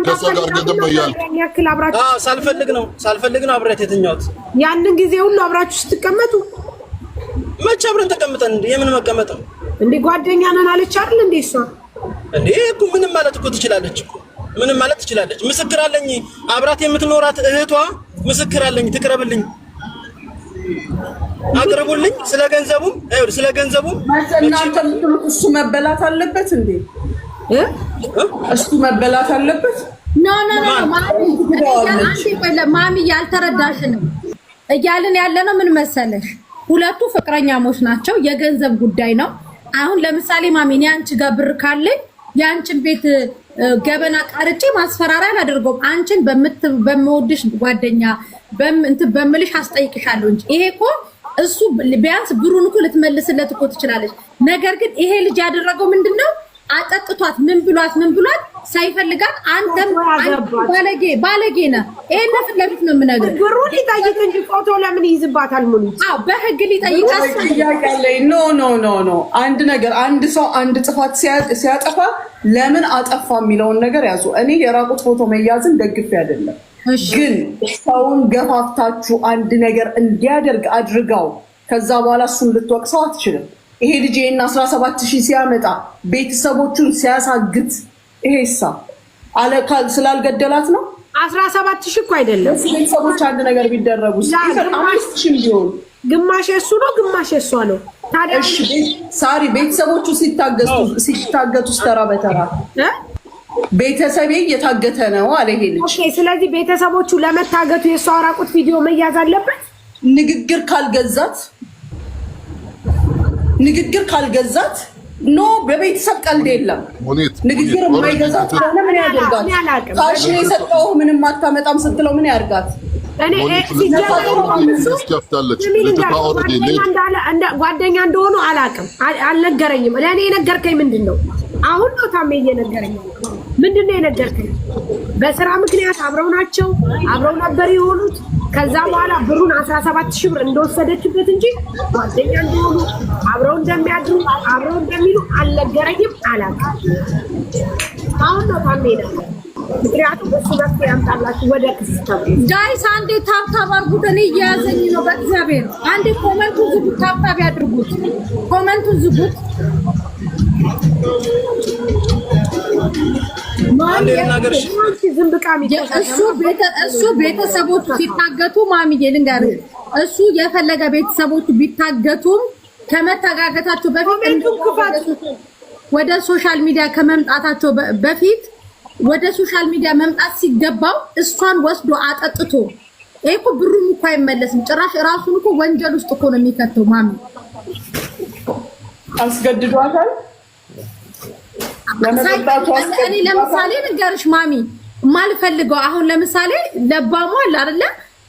ከሷ ጋር ገደም ያልኩ። ሳልፈልግ ነው አብሬያት የተኛሁት። ያንን ጊዜ ሁሉ አብራችሁ ስትቀመጡ መቼ አብረን ተቀምጠን እንዴ? የምን መቀመጥ ነው እንዴ? ጓደኛ ነን አለች አይደል እንዴ? እሷ እንዴ እኮ ምንም ማለት እኮ ትችላለች እኮ ምንም ማለት ትችላለች። ምስክር አለኝ። አብራት የምትኖራት እህቷ ምስክር አለኝ። ትቅረብልኝ፣ አቅርቡልኝ። ስለገንዘቡም እናንተ የምትሉት እሱ መበላት አለበት እንዴ? እሱ መበላት አለበት? ኖ ማሚ ያልተረዳሽንም እያልን ያለነው ምን መሰለሽ፣ ሁለቱ ፍቅረኛሞች ናቸው። የገንዘብ ጉዳይ ነው። አሁን ለምሳሌ ማሚ እኔ አንቺ ጋር ብር ካለኝ የአንቺን ቤት ገበና ቀርጬ ማስፈራሪያ አላደርገውም። አንቺን በምወድሽ ጓደኛ በምልሽ አስጠይቅሻለሁ እንጂ ይሄ እኮ እሱ ቢያንስ ብሩን እኮ ልትመልስለት እኮ ትችላለች። ነገር ግን ይሄ ልጅ ያደረገው ምንድነው? አጠጥቷት ምን ብሏት ሳይፈልጋት አንተም ባለጌ ነህ። ይሄን ፊት ለፊት ነው የምነግርህ። ብሩን ሊጠይቅ እንጂ ፎቶ ለምን ይይዝባታል? ሙሉ በህግ ሊጠይቃት ኖ አንድ ነገር አንድ ሰው አንድ ጥፋት ሲያጠፋ ለምን አጠፋ የሚለውን ነገር ያዙ። እኔ የራቁት ፎቶ መያዝን ደግፌ አይደለም፣ ግን ሰውን ገፋፍታችሁ አንድ ነገር እንዲያደርግ አድርጋው ከዛ በኋላ እሱን ልትወቅሰው አትችልም። ይሄ ልጅ ይሄን 17000 ሲያመጣ ቤተሰቦቹን ሲያሳግት ይሄሳ አለካል ስላልገደላት ነው። 17000 እኮ አይደለም። ቤተሰቦች አንድ ነገር ቢደረጉ 5000 ቢሆን ግማሽ እሱ ነው ግማሽ እሷ ነው። ታዲያ እሺ ሳሪ ቤተሰቦቹ ሲታገቱ ተራ በተራ ቤተሰቤ እየታገተ ነው አለ ይሄ ልጅ። ኦኬ ስለዚህ ቤተሰቦቹ ለመታገቱ የሷ ራቁት ቪዲዮ መያዝ አለበት። ንግግር ካልገዛት ኖ በቤተሰብ ቀልድ የለም። ንግግር የማይገዛት ከሆነ ምን ያደርጋት? ካሽ የሰጠው ምንም አታመጣም ስትለው ምን ያርጋት? ጓደኛ እንደሆኑ አላውቅም፣ አልነገረኝም። ለእኔ የነገርከኝ ምንድን ነው? አሁን ነው ታሜ እየነገረኝ። ምንድን ነው የነገርከኝ? በስራ ምክንያት አብረው ናቸው፣ አብረው ነበር የሆኑት። ከዛ በኋላ ብሩን 17000 ብር እንደወሰደችበት እንጂ ጓደኛ እንደሆኑ አብረው እንደሚያድሩ አብረው እንደሚሉ አልነገረኝም፣ አላውቅም። አሁን ነው ታሜ ነገር ምክንያቱም እሱ መፍትሄ ያምጣላችሁ ወደ ክስ ተብሎ ጋይስ አንዴ ታብታብ አድርጉት። እኔ እየያዘኝ ነው በእግዚአብሔር። አንዴ ኮመንቱን ዝጉት፣ ታብታብ ያድርጉት፣ ኮመንቱን ዝጉት። እሱ ቤተሰቦቹ ሲታገቱ ማሚዬ ልንገርህ፣ እሱ የፈለገ ቤተሰቦቹ ቢታገቱም ከመታጋገታቸው በፊት ወደ ሶሻል ሚዲያ ከመምጣታቸው በፊት ወደ ሶሻል ሚዲያ መምጣት ሲገባው እሷን ወስዶ አጠጥቶ ይሄ እኮ ብሩም እኮ አይመለስም። ጭራሽ ራሱን እኮ ወንጀል ውስጥ እኮ ነው የሚከተው። ማሚ አስገድዷታል። እኔ ለምሳሌ ንገርሽ ማሚ የማልፈልገው አሁን ለምሳሌ ለባሟ አይደለ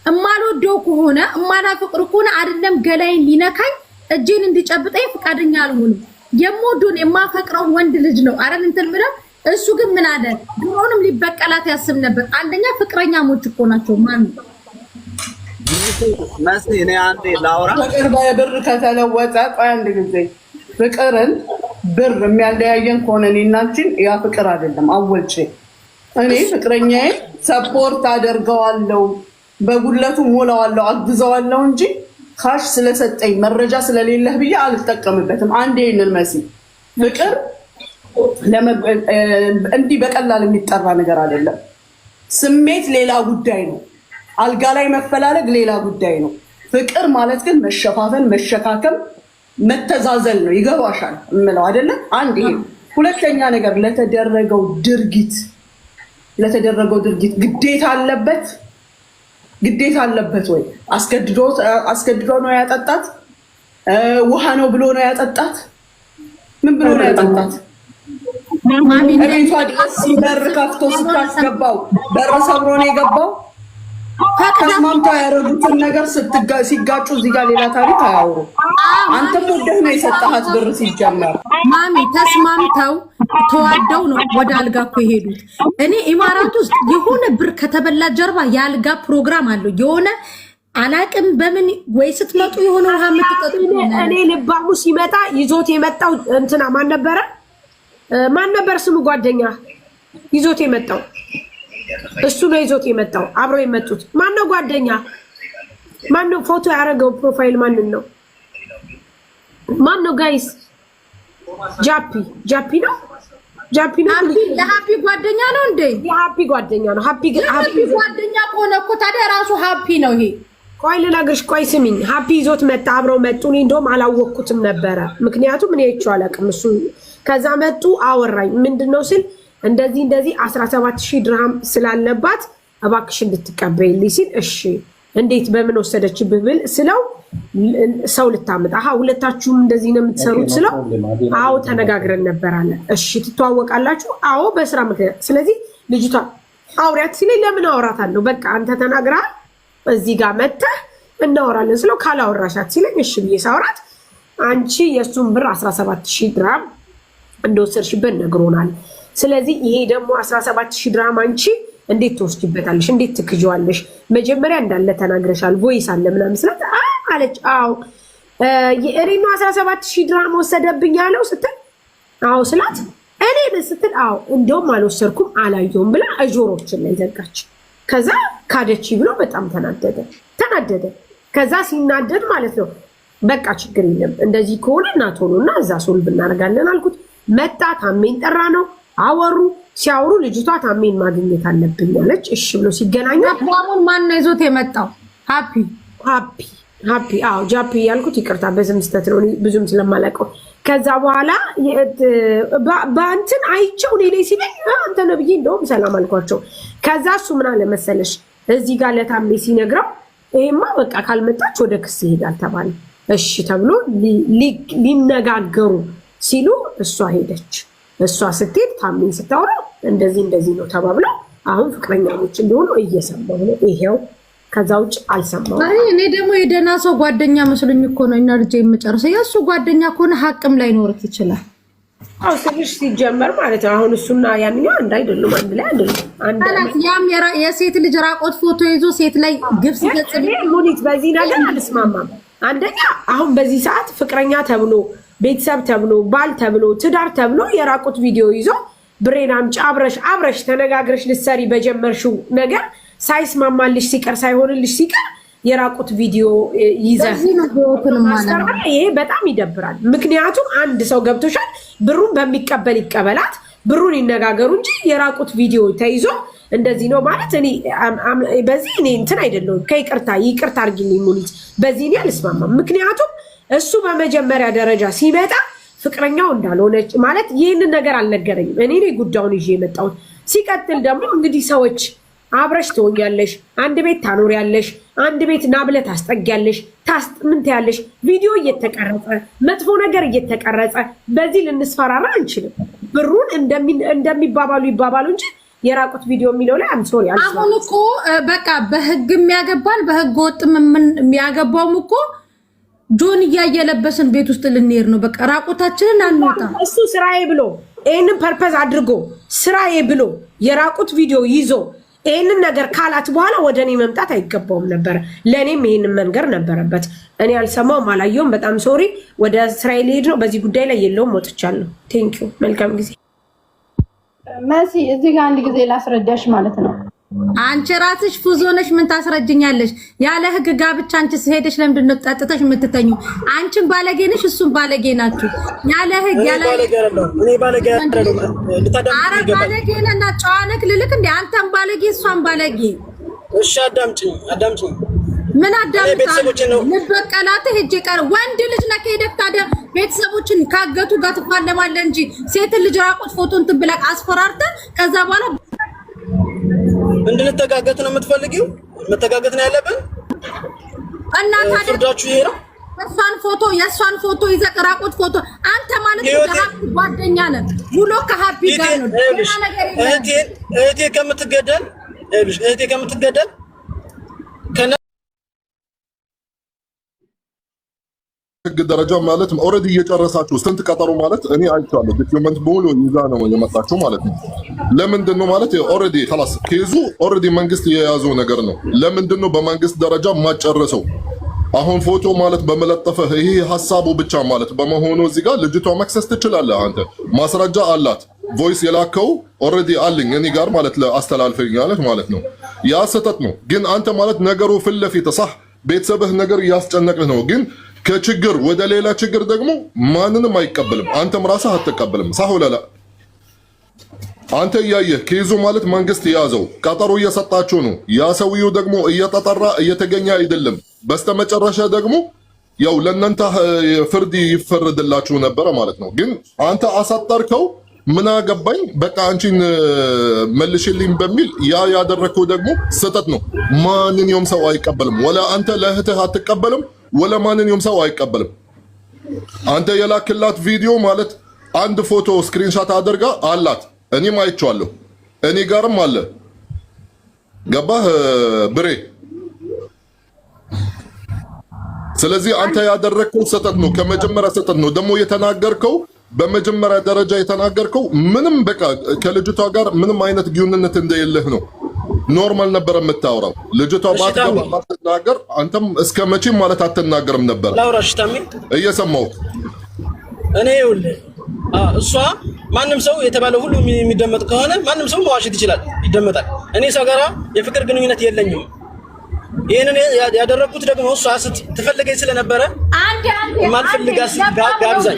እማልወደው ከሆነ እማላፈቅር ከሆነ አይደለም ገላይን ሊነካኝ እጄን እንዲጨብጠኝ ፈቃደኛ አልሆንም። የምወደውን የማፈቅረውን ወንድ ልጅ ነው አይደል እንትን ብለው እሱ ግን ምን አለ ድሮንም ሊበቀላት ያስብ ነበር። አንደኛ ፍቅረኛሞች እኮ ናቸው። ማን መስኒ እኔ አንዴ ላውራ። ፍቅር በብር ከተለወጠ ቆይ አንድ ጊዜ ፍቅርን ብር የሚያለያየን ከሆነ እኔና አንቺን ያ ፍቅር አይደለም። አወጪ እኔ ፍቅረኛዬ ሰፖርት አደርገዋለሁ፣ በጉለቱ ሞላዋለሁ፣ አግዘዋለሁ እንጂ ካሽ ስለሰጠኝ መረጃ ስለሌለህ ብዬ አልጠቀምበትም። አንዴ ይሄንን መሲ ፍቅር እንዲህ በቀላል የሚጠራ ነገር አይደለም። ስሜት ሌላ ጉዳይ ነው። አልጋ ላይ መፈላለግ ሌላ ጉዳይ ነው። ፍቅር ማለት ግን መሸፋፈን፣ መሸካከም፣ መተዛዘል ነው። ይገባሻል እምለው አይደለ? አንድ ይሄ። ሁለተኛ ነገር ለተደረገው ድርጊት ግዴታ አለበት ወይ? አስገድዶ ነው ያጠጣት? ውሃ ነው ብሎ ነው ያጠጣት? ምን ብሎ ነው ያጠጣት? ቤቷ ድረስ በር ከፍቶ ስታስገባው በር ሰብሮ ነው የገባው? ተስማምተው ያደረጉትን ነገር ሲጋጩ እዚህ ጋር ሌላ ታሪክ አያወሩ። አንተም ወደህ ነው የሰጠሃት ብር ሲጀመር። ማሚ ተስማምተው ተዋደው ነው ወደ አልጋ እኮ የሄዱት። እኔ ኢማራት ውስጥ የሆነ ብር ከተበላ ጀርባ የአልጋ ፕሮግራም አለው የሆነ አላቅም በምን ወይ ስትመጡ የሆነ ውሃ የምትጠጡ። እኔ ልባሙ ሲመጣ ይዞት የመጣው እንትና ማን ነበር ስሙ? ጓደኛ ይዞት የመጣው እሱ ነው ይዞት የመጣው። አብረው የመጡት ማነው? ጓደኛ ማነው? ፎቶ ያደረገው ፕሮፋይል ማንነው? ማነው? ጋይስ ጃፒ ነው። ለሃፒ ጓደኛ ነው እንዴ? የሃፒ ጓደኛ ነው። ሃፒ ጓደኛ ከሆነ እኮ ታዲያ ራሱ ሃፒ ነው ይሄ። ቆይ ልነግርሽ፣ ቆይ ስሚኝ። ሃፒ ይዞት መጣ፣ አብረው መጡ። እኔ እንደውም አላወቅኩትም ነበረ፣ ምክንያቱም እኔ አይቼው አላውቅም። እሱ ከዛ መጡ፣ አወራኝ። ምንድነው ስል እንደዚህ 17,000 ድርሃም ስላለባት እባክሽ እንድትቀበይልኝ ሲል እሺ እንዴት በምን ወሰደችብህ ብል ስለው ሰው ልታመጣ ሁለታችሁም እንደዚህ ነው የምትሰሩት ስለው አዎ ተነጋግረን ነበር አለ። እሺ ትተዋወቃላችሁ? አዎ በስራ ምክንያት። ስለዚህ ልጅቷ አውሪያት ሲለኝ ለምን አወራታለሁ? በቃ አንተ ተናግረሃል እዚህ ጋር መተህ እናወራለን ስለው ካላወራሻት ሲለኝ እሺ ብዬ ሳውራት አንቺ የእሱን ብር 17,000 ድርሃም እንደወሰድሽበት ነግሮናል። ስለዚህ ይሄ ደግሞ 17,000 ድርሃም አንቺ እንዴት ትወስጂበታለሽ? እንዴት ትክጂዋለሽ? መጀመሪያ እንዳለ ተናግረሻል፣ ቮይስ አለ ምናምን ስላት አለች። አዎ እኔ ነው 17,000 ድርሃም ወሰደብኝ ያለው ስትል አዎ ስላት እኔ ስትል አዎ እንደውም አልወሰድኩም አላየውም ብላ እጆሮችን ላይ ዘጋች። ከዛ ካደቺ ብሎ በጣም ተናደደ። ከዛ ሲናደድ ማለት ነው በቃ ችግር የለም እንደዚህ ከሆነ እናት ሆኖና እዛ ሶልቭ እናደርጋለን አልኩት። መጣ፣ ታሜን ጠራ ነው አወሩ። ሲያወሩ ልጅቷ ታሜን ማግኘት አለብኝ አለች። እሺ ብሎ ሲገናኙ አሁን ማን ነው ይዞት የመጣው? ሃፒ አዎ ጃፒ ያልኩት ይቅርታ በስም ስተት ነው ብዙም ስለማላውቀው። ከዛ በኋላ በእንትን አይቼው እኔ ላይ ሲለኝ አንተ ነው ብዬ እንደውም ሰላም አልኳቸው። ከዛ እሱ ምን አለ መሰለሽ እዚህ ጋር ለታሜ ሲነግረው ይሄማ በቃ ካልመጣች ወደ ክስ ይሄዳል ተባለ። እሺ ተብሎ ሊነጋገሩ ሲሉ እሷ ሄደች። እሷ ስትሄድ ታሜን ስታወራ እንደዚህ ነው ተባብለው አሁን ፍቅረኛሞች እንደሆኑ እየሰማሁ ነው። ይሄው ከዛ ውጭ አልሰማሁም። እኔ ደግሞ የደህና ሰው ጓደኛ መስሎኝ እኮ ነው ኢነርጂ የምጨርሰው። የእሱ ጓደኛ ከሆነ ሀቅም ላይ ኖርት ይችላል። አዎ ስልሽ ሲጀመር ማለት ነው አሁን እሱና ያንኛው አንድ አይደሉም፣ አንድ ላይ አይደሉም። ያም የሴት ልጅ ራቆት ፎቶ ይዞ ሴት ላይ ግብስ ገጽ ሙኒት በዚህ ነገር አልስማማም። አንደኛ አሁን በዚህ ሰዓት ፍቅረኛ ተብሎ ቤተሰብ ተብሎ ባል ተብሎ ትዳር ተብሎ የራቁት ቪዲዮ ይዞ ብሬን አምጪ አብረሽ ተነጋግረሽ ልትሰሪ በጀመርሽው ነገር ሳይስማማልሽ ሲቀር ሳይሆንልሽ ሲቀር የራቁት ቪዲዮ ይዘህ ይሄ በጣም ይደብራል። ምክንያቱም አንድ ሰው ገብቶሻል፣ ብሩን በሚቀበል ይቀበላት፣ ብሩን ይነጋገሩ እንጂ የራቁት ቪዲዮ ተይዞ እንደዚህ ነው ማለት እኔ በዚህ እኔ እንትን አይደለሁም። ይቅርታ አድርጊልኝ ሙኒት፣ በዚህ እኔ አልስማማም። ምክንያቱም እሱ በመጀመሪያ ደረጃ ሲመጣ ፍቅረኛው እንዳልሆነች ማለት ይህንን ነገር አልነገረኝም። እኔ ጉዳዩን ይዤ የመጣሁት። ሲቀጥል ደግሞ እንግዲህ ሰዎች አብረሽ ትሆኛለሽ፣ አንድ ቤት ታኖሪያለሽ፣ አንድ ቤት ናብለት ታስጠጊያለሽ፣ ምን ትያለሽ፣ ቪዲዮ እየተቀረጸ መጥፎ ነገር እየተቀረጸ በዚህ ልንስፈራራ አንችልም። ብሩን እንደሚባባሉ ይባባሉ እንጂ የራቁት ቪዲዮ የሚለው ላይ አንሶሪ አሁን እኮ በቃ በህግ የሚያገባን በህግ ወጥ የሚያገባውም እኮ ጆን እያየለበስን ቤት ውስጥ ልንሄድ ነው። በቃ ራቁታችንን አንወጣ። እሱ ስራዬ ብሎ ይሄንን ፐርፐዝ አድርጎ ስራዬ ብሎ የራቁት ቪዲዮ ይዞ ይሄንን ነገር ካላት በኋላ ወደ እኔ መምጣት አይገባውም ነበር። ለእኔም ይሄንን መንገር ነበረበት። እኔ አልሰማውም፣ አላየውም። በጣም ሶሪ። ወደ ስራዬ ልሄድ ነው። በዚህ ጉዳይ ላይ የለውም፣ ወጥቻለሁ። ቴንኪው። መልካም ጊዜ። መሲ እዚህ ጋር አንድ ጊዜ ላስረዳሽ ማለት ነው። አንቺ ራስሽ ፉዞ ነሽ፣ ምን ታስረጅኛለሽ? ያለ ህግ ጋብቻ አንቺ ሄደሽ ለምንድን ነው ጠጥተሽ የምትተኙ? አንቺም ባለጌ ነሽ፣ እሱም ባለጌ ናችሁ። ያለ ህግ ያለ እኔ ባለጌ አይደለም። አረ ባለጌ ነና ጨዋነክ ልልክ እንዴ? አንተም ባለጌ እሷም ባለጌ። እሺ አዳምጪኝ። ምን አዳምጣለህ? ልበቀላት ሄጄ ቀር ወንድ ልጅ ነህ። ከሄደክ ታዲያ ቤተሰቦችን ካገቱ ጋር ትፋለማለህ እንጂ ሴት ልጅ ራቁት ፎቶ እንትን ብለህ አስፈራርተህ ከዛ በኋላ እንድንተጋገት ነው የምትፈልጊው? መተጋገት ነው ያለብን። እና ታዲያ ፍርዳችሁ ይሄ ነው። እሱ የእሷን ፎቶ ይዘህ ራቁት ፎቶ አንተ ማለት የራቁ ጓደኛ ነህ ብሎ ከሀቢ ጋር ነው። እህቴ ከምትገደል ህግ ደረጃ ማለት ኦልሬዲ እየጨረሳችሁ ስንት ቀጠሮ ማለት እኔ አይቻለሁ። ዶክመንት በሙሉ ይዛ ነው የመጣችሁ ማለት ነው። ለምንድን ነው ማለት ኦልሬዲ خلاص ኬዙ ኦልሬዲ መንግስት የያዘው ነገር ነው። ለምንድን ነው በመንግስት ደረጃ ማጨረሰው? አሁን ፎቶ ማለት በመለጠፈ ይሄ ሐሳቡ ብቻ ማለት በመሆኑ እዚህ ጋር ልጅቷ መክሰስ ትችላለህ። አንተ ማስረጃ አላት። ቮይስ የላከው ኦልሬዲ አለኝ እኔ ጋር ማለት ለአስተላልፈኛለህ ማለት ነው። ያ ስህተት ነው። ግን አንተ ማለት ነገሩ ፊት ለፊት صح ቤተሰብህ ነገር እያስጨነቅህ ነው። ግን ከችግር ወደ ሌላ ችግር ደግሞ ማንንም አይቀበልም። አንተም ራስህ አትቀበልም። صح ወላ ላ? አንተ እያየህ ኬዙ ማለት መንግስት የያዘው ቀጠሮ እየሰጣችሁ ነው። ያ ሰውየው ደግሞ እየተጠራ እየተገኘ አይደለም። በስተመጨረሻ ደግሞ ያው ለእናንተ ፍርድ ይፈረድላችሁ ነበረ ማለት ነው። ግን አንተ አሳጠርከው። ምን አገባኝ በቃ አንቺን መልሽልኝ በሚል ያ ያደረከው ደግሞ ስህተት ነው። ማንኛውም ሰው አይቀበልም። ወላ አንተ ለእህትህ አትቀበልም፣ ወላ ማንኛውም ሰው አይቀበልም። አንተ የላክላት ቪዲዮ ማለት አንድ ፎቶ ስክሪንሻት አድርጋ አላት። እኔም አይቼዋለሁ፣ እኔ ጋርም አለ። ገባህ ብሬ? ስለዚህ አንተ ያደረከው ስህተት ነው። ከመጀመሪያ ስህተት ነው ደግሞ የተናገርከው። በመጀመሪያ ደረጃ የተናገርከው ምንም በቃ ከልጅቷ ጋር ምንም አይነት ግንኙነት እንደሌለህ ነው። ኖርማል ነበር የምታወራው። ልጅቷ ባትገባ ባትናገር አንተም እስከ መቼም ማለት አትናገርም ነበር። ላውራሽ ታሚ እየሰማሁ እኔ ይኸውልህ እሷ ማንም ሰው የተባለው ሁሉ የሚደመጥ ከሆነ ማንም ሰው መዋሸት ይችላል፣ ይደመጣል። እኔ ሰው ጋራ የፍቅር ግንኙነት የለኝም። ይሄንን ያደረኩት ደግሞ እሷ ስትፈልገኝ ስለነበረ ማልፈልጋስ ጋብዛኝ።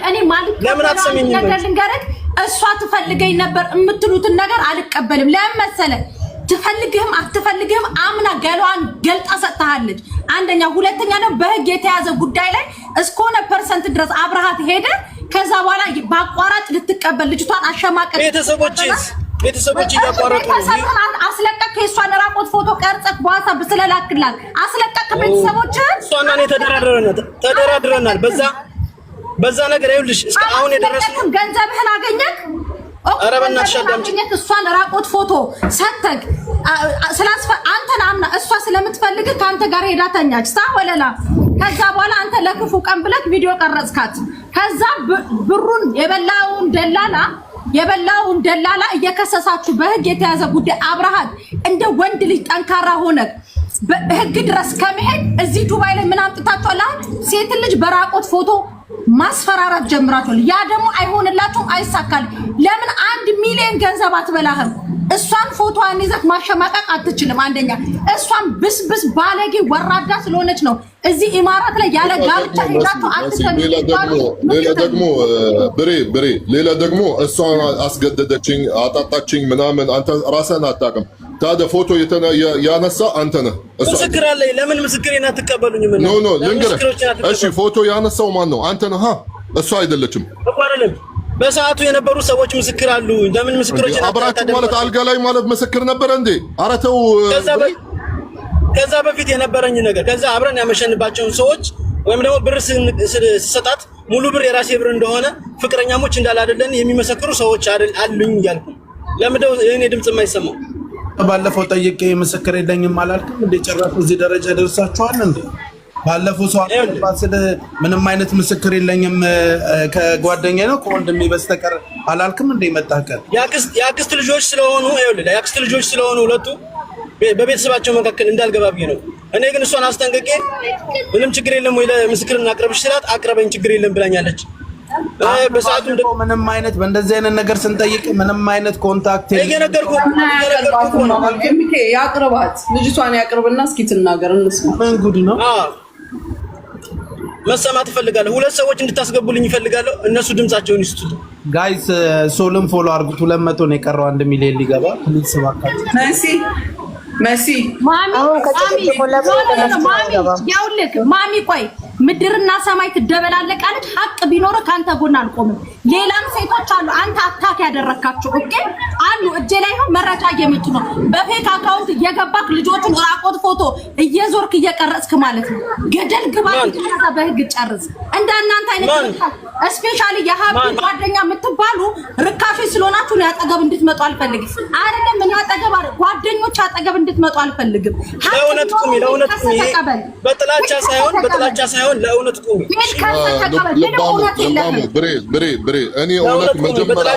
ለምን አትሰሚኝም? ልንገርህ፣ እሷ ትፈልገኝ ነበር የምትሉትን ነገር አልቀበልም። ለምን መሰለህ? ትፈልግህም አትፈልግህም አምና ገሏን ገልጣ ሰጥታለች። አንደኛ፣ ሁለተኛ ነው በህግ የተያዘ ጉዳይ ላይ እስከሆነ ፐርሰንት ድረስ አብረሃት ሄደ። ከዛ በኋላ በአቋራጭ ልትቀበል ልጅቷን አሸማቀቅ። ቤተሰቦች እያቋረጡ ነው። አስለቀቅ። የእሷን ራቆት ፎቶ ቀርጸክ በዋትስአፕ ስለላክላት አስለቀቅ። ቤተሰቦች እሷና እኔ ተደራድረናል። በዛ ነገር ይኸውልሽ እስከ አሁን የደረስነው ገንዘብህን አገኘክ። ኧረ በእናትሽ አዳምጪኝ። እሷን ራቆት ፎቶ ሰተክ አንተን አምና እሷ ስለምትፈልግ ከአንተ ጋር ሄዳ ተኛች ወለላ። ከዛ በኋላ አንተ ለክፉ ቀን ብለክ ቪዲዮ ቀረጽካት። ከዛ ብሩን የበላውን ደላላ እየከሰሳችሁ በህግ የተያዘ ጉዳይ አብረሃት እንደ ወንድ ልጅ ጠንካራ ሆነ በህግ ድረስ ከመሄድ እዚህ ዱባይ ላይ ምን አምጥታችኋል? ሴት ልጅ በራቆት ፎቶ ማስፈራራት ጀምራችኋል። ያ ደግሞ አይሆንላችሁም፣ አይሳካል። ለምን 1 ሚሊዮን ገንዘብ አትበላህም? እሷን ፎቶዋን ይዘህ ማሸማቀቅ አትችልም። አንደኛ እሷን ብስብስ ባለጌ ወራዳ ስለሆነች ነው እዚህ ኢማራት ላይ ያለ ጋብቻ ሄዳችሁ አትሰሚ። ሌላ ደግሞ እሷን አስገደደችኝ፣ አጣጣችኝ ምናምን አንተ ራስህን አታውቅም። ታዲያ ፎቶ ያነሳ አንተ ነህ። ምስክር አለኝ። ለምን ምስክሬን አትቀበሉኝም? ኖ ልንገርህ። እሺ ፎቶ ያነሳው ማን ነው? አንተ ነህ። እሷ አይደለችም። በሰዓቱ የነበሩ ሰዎች ምስክር አሉ። ለምን ምስክሮች አብራችሁ ማለት አልጋ ላይ ማለት ምስክር ነበረ እንዴ? ኧረ ተው። ከዛ በፊት የነበረኝ ነገር ከዛ አብረን ያመሸንባቸውን ሰዎች ወይም ደግሞ ብር ስሰጣት ሙሉ ብር የራሴ ብር እንደሆነ ፍቅረኛሞች እንዳላደለን የሚመሰክሩ ሰዎች አሉኝ እያልኩ ለምንድነው እኔ ድምጽ የማይሰማው? ባለፈው ጠይቄ ምስክር የለኝም አላልክም እንዴ? ጭራሽ እዚህ ደረጃ ደርሳችኋል እንዴ? ባለፈው ሰው አባስል ምንም አይነት ምስክር የለኝም ከጓደኛዬ ነው ከወንድሜ በስተቀር አላልክም እንዴ? መጣከል ያክስት ልጆች ስለሆኑ ያክስት ልጆች ስለሆኑ ሁለቱ በቤተሰባቸው መካከል እንዳልገባ ብዬ ነው። እኔ ግን እሷን አስጠንቅቄ ምንም ችግር የለም ወይ ለምስክር እናቅርብሽ ስላት አቅርበኝ ችግር የለም ብላኛለች። በሰዓቱ ምንም አይነት በእንደዚህ አይነት ነገር ስንጠይቅ ምንም አይነት ኮንታክት እየነገርኩ ያቅርባት ልጅቷን ያቅርብና እስኪ ትናገር እንስማ። ምን ጉድ ነው? መሰማት እፈልጋለሁ። ሁለት ሰዎች እንድታስገቡልኝ እፈልጋለሁ። እነሱ ድምጻቸውን ይስጡ። ጋይስ ሶልም ፎሎ አድርጉት። 200 ነው የቀረው 1 ሚሊዮን ሊገባ ፕሊዝ ባካችሁ። ማሚ ቆይ ምድርና ሰማይ ትደበላለቃለች። ሀቅ ቢኖር ካንተ ጎን አልቆምም። ሌላም ሴቶች አሉ አንተ አታክ ያደረካቸው ኦኬ አሉ እጄ ላይ ነው መረጃ እየመጡ ነው በፌክ አካውንት እየገባክ ልጆቹን ራቆት ፎቶ እየዞርክ እየቀረጽክ ማለት ነው ገደል ግባ ተያዛ በህግ ጨርስ እንደናንተ አይነት ስፔሻሊ የሀቢ ጓደኛ የምትባሉ ርካሽ ስለሆናችሁ ነው ያጠገብ እንድትመጡ አልፈልግም አይደለም ምን ያጠገብ ጓደኞች አጠገብ እንድትመጡ አልፈልግም ለእውነት ቁሚ በጥላቻ ሳይሆን ለእውነት ቁሚ ብሬ እኔ እውነት መጀመሪያ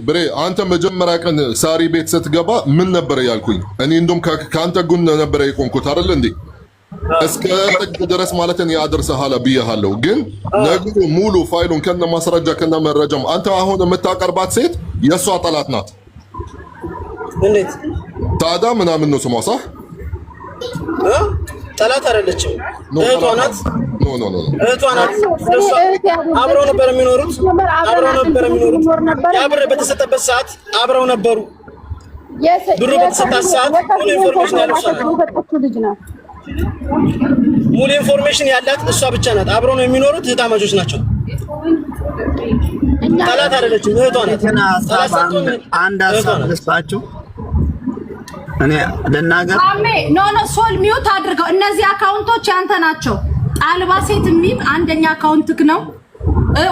ብሬ አንተ መጀመሪያ ቀን ሳሪ ቤት ስትገባ ምን ነበር ያልኩኝ እኔ እንደውም ከአንተ ጎን ነበር የቆምኩት አይደል እንዴ እስከ ጥግ ድረስ ማለት ነው ያደርሰሃል ብዬሃለሁ ግን ነገሩ ሙሉ ፋይሉን ከነ ማስረጃ ከነ መረጃም አንተ አሁን የምታቀርባት ሴት የሷ ጠላት ናት እንዴት ታዲያ ምናምን ነው ስሟ ሳህ ጠላት አይደለችም እህቷ ናት ኖ እህቷ ናት አብረው ነበር የሚኖሩት ያ ብር በተሰጠበት ሰዓት አብረው ነበሩ ብሩ በተሰጣት ሰዓት ሙሉ ኢንፎርሜሽን ያላት እሷ ብቻ ናት አብረው ነው የሚኖሩት እህታማቾች ናቸው ጠላት አይደለችም እህቷ ናት አንድ ሀሳብ ልስጣችሁ እኔ ለናገር ኖ ሶል ሚውት አድርገው እነዚህ አካውንቶች ያንተ ናቸው ጣልባ ሴት የሚል አንደኛ አካውንትክ ነው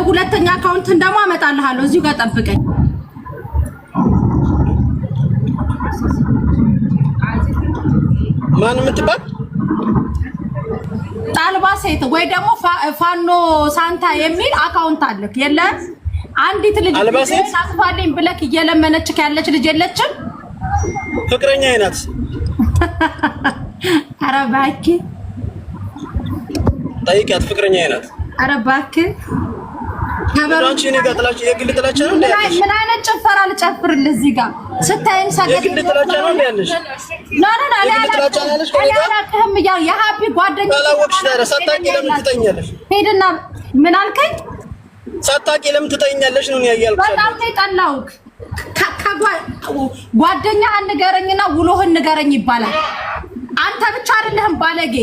ሁለተኛ አካውንትን ደግሞ አመጣልሃለሁ እዚሁ ጋር ጠብቀኝ ማን የምትባል ጣልባ ሴት ወይ ደግሞ ፋኖ ሳንታ የሚል አካውንት አለክ የለ አንዲት ልጅ ሳስፋልኝ ብለክ እየለመነችክ ያለች ልጅ የለችም ፍቅረኛ አይናት ኧረ እባክህ ጠይቂያት ፍቅረኛ አይናት ኧረ እባክህ ከበራንቺ እኔ ጋር ጥላቻ የግል ጥላቻ ነው እንዴ ምን አይነት ጭፈራ ልጨፍርልህ እዚህ ጋር ስታይም ሰገድ የግል ጥላቻ ነው እንዴ ያለሽ ኖ አላውቅህም እያሉ የሀፒ ጓደኛ ካላወቅሽ ታዲያ ሳታውቂ ለምን ትጠኛለሽ ሄድና ምን አልከኝ ሳታውቂ ለምን ትጠኛለሽ ነው ያያልኩሽ በጣም ነው የጠላሁት ጓደኛ ንገረኝና ውሎህን ንገረኝ ይባላል አንተ ብቻ አይደለህም ባለጌ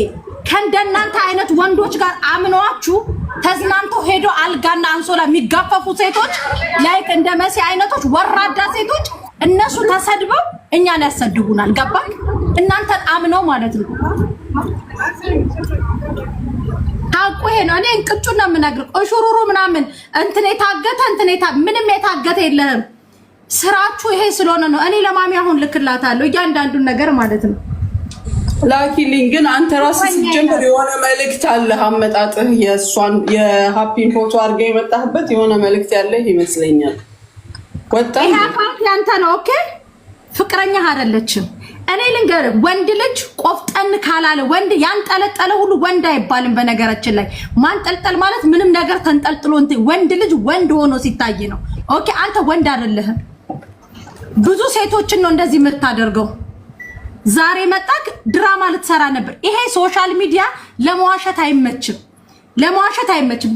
ከእንደናንተ አይነት ወንዶች ጋር አምነዋችሁ ተዝናንቶ ሄዶ አልጋና አንሶላ የሚጋፈፉ ሴቶች ላይክ እንደ መሲ አይነቶች ወራዳ ሴቶች እነሱ ተሰድበው እኛን ያሰድቡናል ገባክ እናንተን አምነው ማለት ነው ታውቁ ይሄ ነው እኔ እንቅጩና የምነግርህ እሹሩሩ ምናምን እንትን የታገተ ምንም የታገተ የለህም ስራችሁ ይሄ ስለሆነ ነው እኔ ለማሚ አሁን ልክላታለሁ እያንዳንዱን ነገር ማለት ነው ላኪልኝ ግን አንተ ራስህ ስትጀምር የሆነ መልእክት አለ አመጣጥህ የእሷን የሀፒን ፎቶ አድርገህ የመጣህበት የሆነ መልእክት ያለህ ይመስለኛል ወጣ ይሄ አካውንት ያንተ ነው ኦኬ ፍቅረኛ አይደለችም እኔ ልንገርህ ወንድ ልጅ ቆፍጠን ካላለ ወንድ ያንጠለጠለ ሁሉ ወንድ አይባልም በነገራችን ላይ ማንጠልጠል ማለት ምንም ነገር ተንጠልጥሎ ወንድ ልጅ ወንድ ሆኖ ሲታይ ነው ኦኬ አንተ ወንድ አይደለህም ብዙ ሴቶችን ነው እንደዚህ የምታደርገው ዛሬ መጣክ ድራማ ልትሰራ ነበር ይሄ ሶሻል ሚዲያ ለመዋሸት አይመችም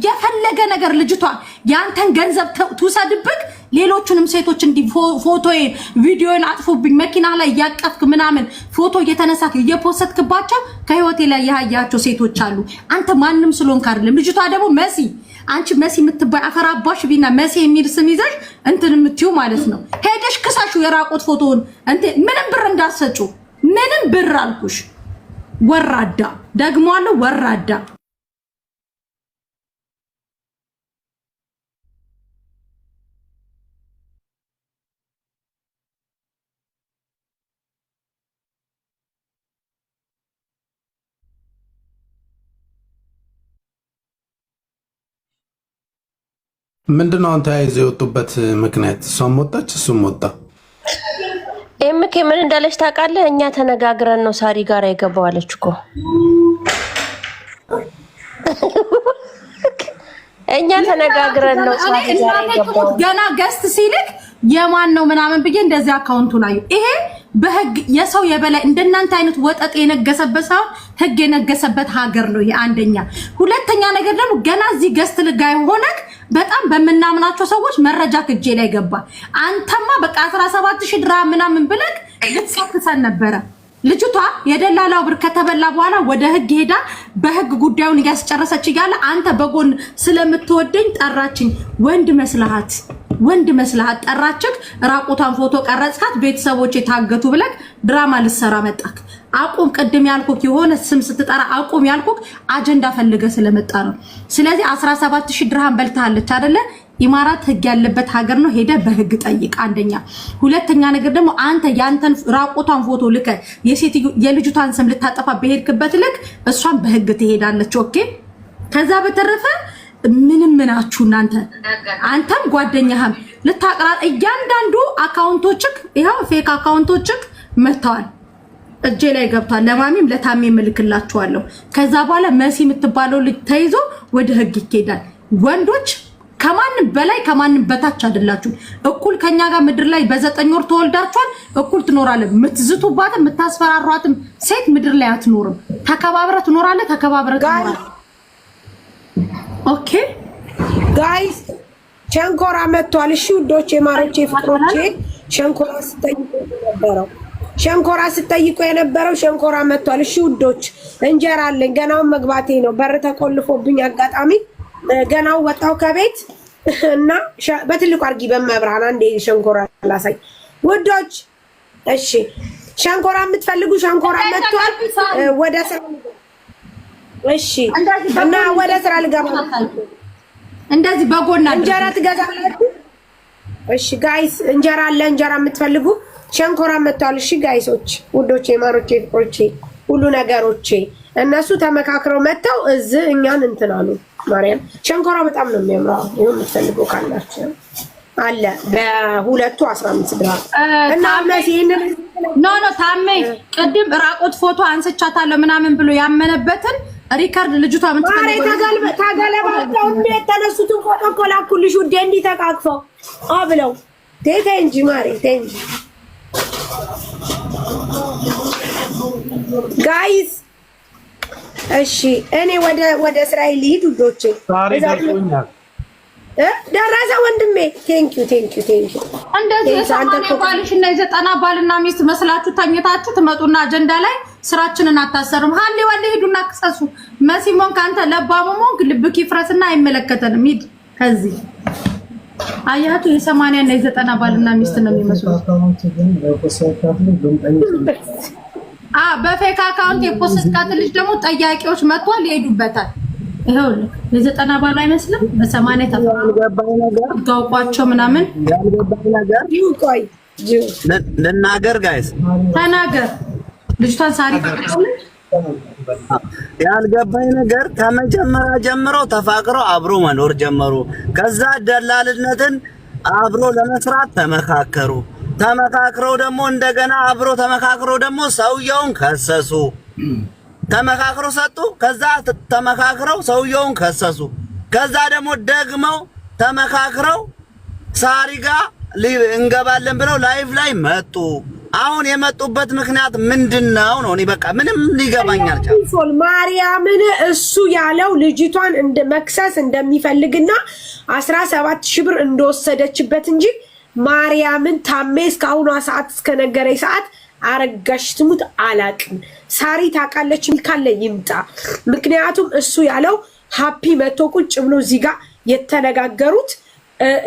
የፈለገ ነገር ልጅቷ ያንተን ገንዘብ ትውሰድብክ ሌሎቹንም ሴቶች እንዲ ፎቶዬን ቪዲዮን አጥፎብኝ መኪና ላይ ያቀፍክ ምናምን ፎቶ እየተነሳክ እየፖስትክባቸው ከህይወቴ ላይ ያያቸው ሴቶች አሉ አንተ ማንንም ስለሆንክ አይደለም ልጅቷ ደግሞ መሲ አንቺ መሲ የምትባይ አፈራባሽ ቢና መሲ የሚል ስም ይዘሽ እንትን የምትዩ ማለት ነው ሄደሽ ክሳሹ የራቆት ፎቶውን እንትን ምንም ብር እንዳሰጩ ምንም ብር አልኩሽ ወራዳ ደግሞ አለ ወራዳ ምንድነው አንተ ተያይዘው የወጡበት ምክንያት እሷም ወጣች እሱም ወጣ ኤምኬ ምን እንዳለች ታውቃለህ እኛ ተነጋግረን ነው ሳሪ ጋር የገባው አለች እኮ እኛ ተነጋግረን ነው ሳሪ ጋር የገባው ገና ገስት ሲልክ የማን ነው ምናምን ብዬ እንደዚህ አካውንቱ ላይ ይሄ በህግ የሰው የበላይ እንደናንተ አይነት ወጠጥ የነገሰበት ሰው ህግ የነገሰበት ሀገር ነው የአንደኛ ሁለተኛ ነገር ደግሞ ገና እዚህ ገስት ልጋይ ሆነክ በጣም በመናምናቸው ሰዎች መረጃ ከጄ ላይ ገባ አንተማ በቃ 17000 ድራ ምናምን ብለክ ልትሳክሰን ነበረ ልጅቷ የደላላው ብር ከተበላ በኋላ ወደ ህግ ሄዳ በህግ ጉዳዩን እያስጨረሰች እያለ አንተ በጎን ስለምትወደኝ ጠራችኝ። ወንድ መስላሃት ጠራችክ። ራቁቷን ፎቶ ቀረጽካት። ቤተሰቦች የታገቱ ብለክ ድራማ ልሰራ መጣክ። አቁም። ቅድም ያልኩክ የሆነ ስም ስትጠራ አቁም ያልኩክ አጀንዳ ፈልገ ስለመጣ ነው። ስለዚህ 17000 ድርሃም በልታለች አይደለ? ኢማራት ህግ ያለበት ሀገር ነው። ሄደ በህግ ጠይቅ። አንደኛ። ሁለተኛ ነገር ደግሞ አንተ ያንተን ራቁቷን ፎቶ ልከ የልጅቷን ስም ልታጠፋ በሄድክበት ልክ እሷን በህግ ትሄዳለች። ኦኬ። ከዛ በተረፈ ምንም ምናችሁ እናንተ አንተም ጓደኛህም ልታቀራ እያንዳንዱ አካውንቶችክ ይሄው ፌክ አካውንቶችክ መተዋል። እጄ ላይ ገብቷል። ለማሚም ለታሜ መልክላችኋለሁ። ከዛ በኋላ መሲ የምትባለው ልጅ ተይዞ ወደ ህግ ይኬዳል። ወንዶች ከማንም በላይ ከማንም በታች አይደላችሁ። እኩል ከኛ ጋር ምድር ላይ በ9 ወር ተወልዳችኋል። እኩል ትኖራለህ። የምትዝቱባትም የምታስፈራሯትም ሴት ምድር ላይ አትኖርም። ተከባብረህ ትኖራለህ። ተከባብረህ ትኖራለህ። ኦኬ ጋይስ ሸንኮራ መጥቷል። እሺ ውዶቼ፣ ማሮቼ፣ ፍቅሮቼ ሸንኮራ ስጠይቁ የነበረው ሸንኮራ መጥቷል። እሺ ውዶች፣ እንጀራ አለኝ። ገናውን መግባቴ ነው። በር ተቆልፎብኝ አጋጣሚ ገናው ወጣው ከቤት እና በትልቁ አርጊ በመብራን አንዴ ሸንኮራ ላሳይ ውዶች። እሺ ሸንኮራ የምትፈልጉ ሸንኮራ መጥቷል። ወደ ስራ እሺ፣ እና ወደ ስራ ልገባ እንደዚህ በጎና እንጀራ ትገዛላችሁ። እሺ ጋይስ እንጀራ አለ። እንጀራ የምትፈልጉ ሸንኮራ መጥቷል። እሺ ጋይሶች፣ ውዶቼ፣ ማሮቼ፣ ፍቅሮቼ፣ ሁሉ ነገሮቼ እነሱ ተመካክረው መጥተው እዚህ እኛን እንትን አሉ። ማርያም ሸንኮራ በጣም ነው የሚያምረው። ይሁን የምትፈልጉ ካላችሁ አለ በሁለቱ 15 ድርሃም እና አምናሲ ይሄንን ኖ ታሜ ቅድም ራቆት ፎቶ አንስቻታለሁ ምናምን ብሎ ያመነበትን ሪካርድ ልጅቷ ምን ታገለባቸው እንዴት ተነሱትን ፎቶ እኮ ላኩልሽ ውዴ፣ እንዲህ ተቃቅፈው ብለው እንጂ ማሬ እንጂ ጋይስ። እሺ እኔ ወደ እስራኤል ልሂድ ውዶቼ። ደረሰ ወንድሜ። ቴንክ ዩ እንደዚህ የሰማንያ ባልሽና የ90 ባልና ሚስት መስላችሁ ተኝታችሁ ትመጡና አጀንዳ ላይ ስራችንን አታሰርም። ሀሌ ወለ ሄዱና ክሰሱ። መሲሞን ካንተ ለባሞሞን ልብክ ይፍረስና አይመለከተንም። ሂድ ከዚህ አያቱ የ80 እና የ90 ባልና ሚስት ነው የሚመስሉት። በፌክ አካውንት የፖስትካት ልጅ ደግሞ ጠያቂዎች መጥቷል ይሄዱበታል። ይኸውልህ የ90 ባል አይመስልም። በ80 ያልገባኝ ነገር ጋውቋቸው ምናምን ያልገባኝ ነገር ቆይ ልናገር ጋይስ ተናገር። ልጅቷን ሳሪ ያልገባኝ ነገር ከመጀመሪያ ጀምረው ተፋቅረው አብሮ መኖር ጀመሩ። ከዛ ደላልነትን አብሮ ለመስራት ተመካክረው ደግሞ እንደገና አብሮ ተመካክረው ደግሞ ሰውየውን ከሰሱ። ተመካክረው ሰጡ። ከዛ ተመካክረው ሰውየውን ከሰሱ። ከዛ ደግሞ ደግመው ተመካክረው ሳሪ ጋር እንገባለን ብለው ላይቭ ላይ መጡ። አሁን የመጡበት ምክንያት ምንድነው ነው? እኔ በቃ ምንም ሊገባኝ አልቻለም። ማርያምን እሱ ያለው ልጅቷን እንደ መክሰስ እንደሚፈልግና 17000 ብር እንደወሰደችበት እንጂ ማርያምን ታሜ እስካሁኗ ሰዓት እስከነገረኝ ሰዓት አረጋሽ ትሙት አላቅም። ሳሪ ታውቃለች ካለ ይምጣ። ምክንያቱም እሱ ያለው ሃፒ መቶ ቁጭ ብሎ እዚህ ጋር የተነጋገሩት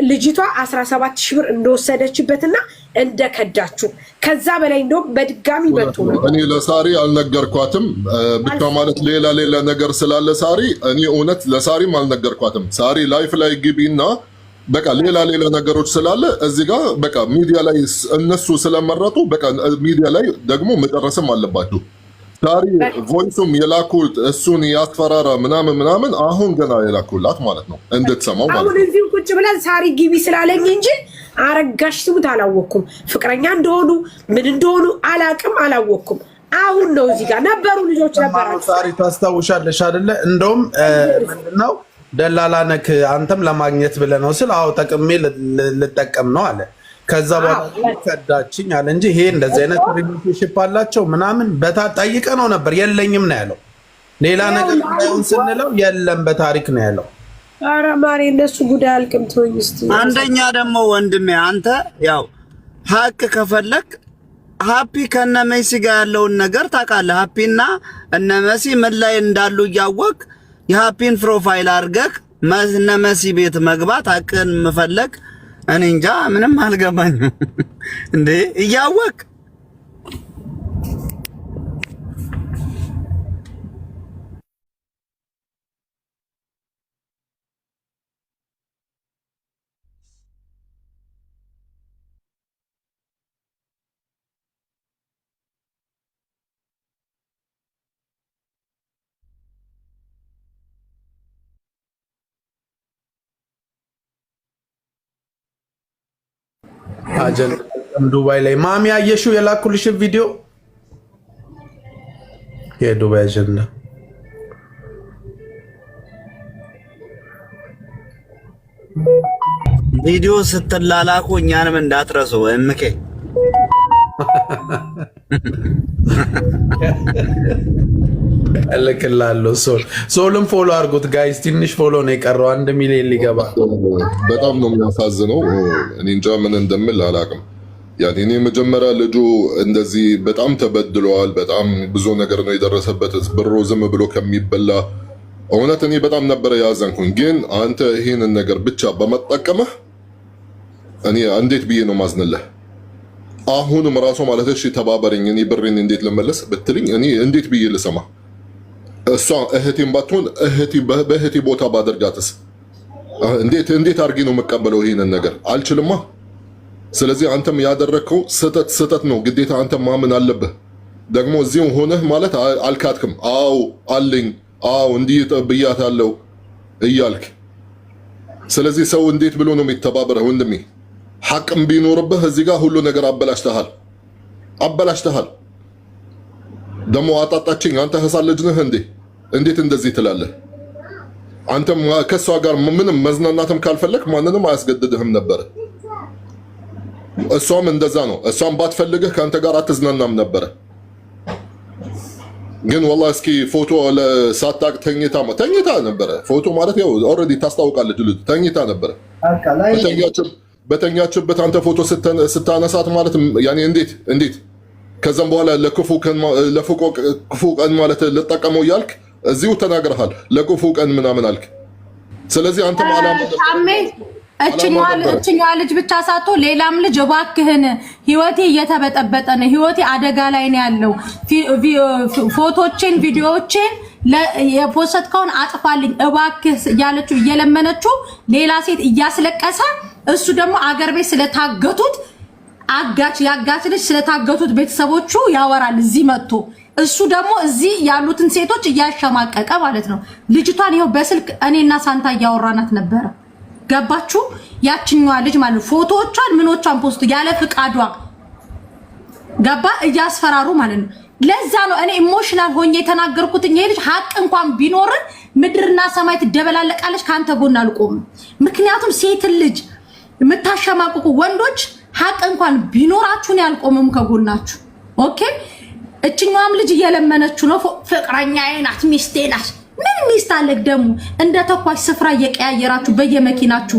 ልጅቷ 17000 ብር እንደወሰደችበትና እንደከዳችሁ ከዛ በላይ እንደው በድጋሚ መጥቶ ነው። እኔ ለሳሪ አልነገርኳትም ብቻ ማለት ሌላ ነገር ስላለ ሳሪ እኔ እውነት ለሳሪም አልነገርኳትም። ሳሪ ላይፍ ላይ ግቢና በቃ ሌላ ነገሮች ስላለ እዚህ ጋር በቃ ሚዲያ ላይ እነሱ ስለመረጡ በቃ ሚዲያ ላይ ደግሞ መጨረስም አለባችሁ። ሳሪ ቮይሱም የላኩት እሱን ያስፈራራ ምናምን አሁን ገና የላኩላት ማለት ነው እንድትሰማው ማለት ነው። አሁን እዚህ ቁጭ ብለን ሳሪ ግቢ ስላለኝ እንጂ አረጋሽ ትሙት አላወኩም። ፍቅረኛ እንደሆኑ ምን እንደሆኑ አላወኩም። አሁን ነው እዚህ ጋር ነበሩ ልጆች ነበራችሁ። ሳሪ ታስታውሻለሽ አይደለ? እንደውም ምንድነው ደላላ ነክ አንተም ለማግኘት ብለህ ነው ስል አዎ ጠቅሜ ልጠቀም ነው አለ። ከዛ በኋላ ከዳችኝ አለ እንጂ ይሄ እንደዚህ አይነት ሪሌሽንሺፕ አላቸው ምናምን ጠይቀ ነው ነበር የለኝም ነው ያለው። ሌላ ነገር እንዳይሆን ስንለው የለም በታሪክ ነው ያለው። ኧረ ማሪ እነሱ ጉዳይ አልቅም ተወኝ እስቲ። አንደኛ ደግሞ ወንድሜ አንተ ያው ሀቅ ከፈለክ ሃፒ ከነ መሲ ጋር ያለውን ነገር ታውቃለህ። ሃፒና እነ መሲ ምን ላይ እንዳሉ እያወቅ የሃፒን ፕሮፋይል አድርገህ እነ መሲ ቤት መግባት አቅን መፈለግ እኔ እንጃ ምንም አልገባኝም እንዴ እያወቅ አጀን ዱባይ ላይ ማሚ አየሽው የላኩልሽ ቪዲዮ የዱባይ አጀንዳ ቪዲዮ ስትላላኩ እኛንም እንዳትረሱ እምኬ እልክላለሁ። ሶልም ፎሎ አድርጉት ጋይስ፣ ትንሽ ፎሎ ነው የቀረው 1 ሚሊዮን ሊገባ። በጣም ነው የሚያሳዝነው። እኔ እንጃ ምን እንደምል አላውቅም። ያኔ እኔ መጀመሪያ ልጁ እንደዚህ በጣም ተበድሏል። በጣም ብዙ ነገር ነው የደረሰበት። ብሮ ዝም ብሎ ከሚበላ እውነት እኔ በጣም ነበረ ያዘንኩኝ። ግን አንተ ይሄንን ነገር ብቻ በመጠቀምህ እኔ እንዴት ብዬ ነው ማዝንልህ? አሁንም ራሱ ማለት እሺ ተባበረኝ፣ እኔ ብሬን እንዴት ልመለስ ብትልኝ እኔ እንዴት ብዬ ልሰማ? እሷ እህቴም ባትሆን በእህቴ ቦታ ባደርጋትስ እንዴት አድርጌ ነው የምቀበለው? ይሄንን ነገር አልችልማ። ስለዚህ አንተም ያደረግከው ስህተት ነው። ግዴታ አንተ ማመን አለብህ። ደግሞ እዚሁ ሆነህ ማለት አልካትክም። አዎ አለኝ፣ አዎ እንዲህ ብያታለሁ እያልክ። ስለዚህ ሰው እንዴት ብሎ ነው የሚተባበረው? ወንድሜ ሐቅም ቢኖርብህ እዚህ ጋር ሁሉ ነገር አበላሽተሃል። ደግሞ አጣጣችኝ። አንተ ህፃን ልጅ ነህ እንዴ? እንዴት እንደዚህ ትላለህ? አንተም ከሷ ጋር ምንም መዝናናትም ካልፈለክ ማንንም አያስገድድህም ነበር። እሷም እንደዛ ነው። እሷም ባትፈልግህ ከአንተ ጋር አትዝናናም ነበረ። ግን ወላሂ እስኪ ፎቶ ሳታቅ ተኝታ ነበረ። ፎቶ ማለት ያው ኦልሬዲ ታስታውቃለች። ልጅ ተኝታ ነበረ። በተኛችበት አንተ ፎቶ ስታነሳት ማለት ያኔ እንዴት ከዛም በኋላ ለክፉ ቀን ማለት ልጠቀመው እያልክ እዚሁ ተናግረሃል። ለክፉ ቀን ምናምን አልክ። ስለዚህ አንተ እችኛዋ ልጅ ብቻ ሳትሆን ሌላም ልጅ እባክህን ህይወቴ እየተበጠበጠ ነው፣ ህይወቴ አደጋ ላይ ነው ያለው፣ ፎቶቼን ቪዲዮዎቼን የፖስተትከውን አጥፋልኝ እባክህ እያለችው እየለመነችው ሌላ ሴት እያስለቀሰ እሱ ደግሞ አገር ቤት ስለታገቱት ያጋች ልጅ ስለታገቱት ቤተሰቦቹ ያወራል እዚህ መጥቶ። እሱ ደግሞ እዚህ ያሉትን ሴቶች እያሸማቀቀ ማለት ነው። ልጅቷን ይኸው በስልክ እኔና ሳንታ እያወራናት ነበረ። ገባችሁ? ያችኛዋ ልጅ ማለት ፎቶዎቿን ምኖቿን ፖስት ያለ ፍቃዷ ገባ እያስፈራሩ ማለት ነው። ለዛ ነው እኔ ኢሞሽናል ሆኜ የተናገርኩት። ይሄ ልጅ ሀቅ እንኳን ቢኖር ምድርና ሰማይ ትደበላለቃለች፣ ካንተ ጎን አልቆም። ምክንያቱም ሴት ልጅ የምታሸማቅቁ ወንዶች ሀቅ እንኳን ቢኖራችሁን ያልቆመም ከጎናችሁ። ኦኬ እችኛዋም ልጅ እየለመነችው ነው። ፍቅረኛዬ ናት፣ ሚስቴ ናት። ምን ሚስት አለክ ደግሞ? እንደ ተኳሽ ስፍራ እየቀያየራችሁ በየመኪናችሁ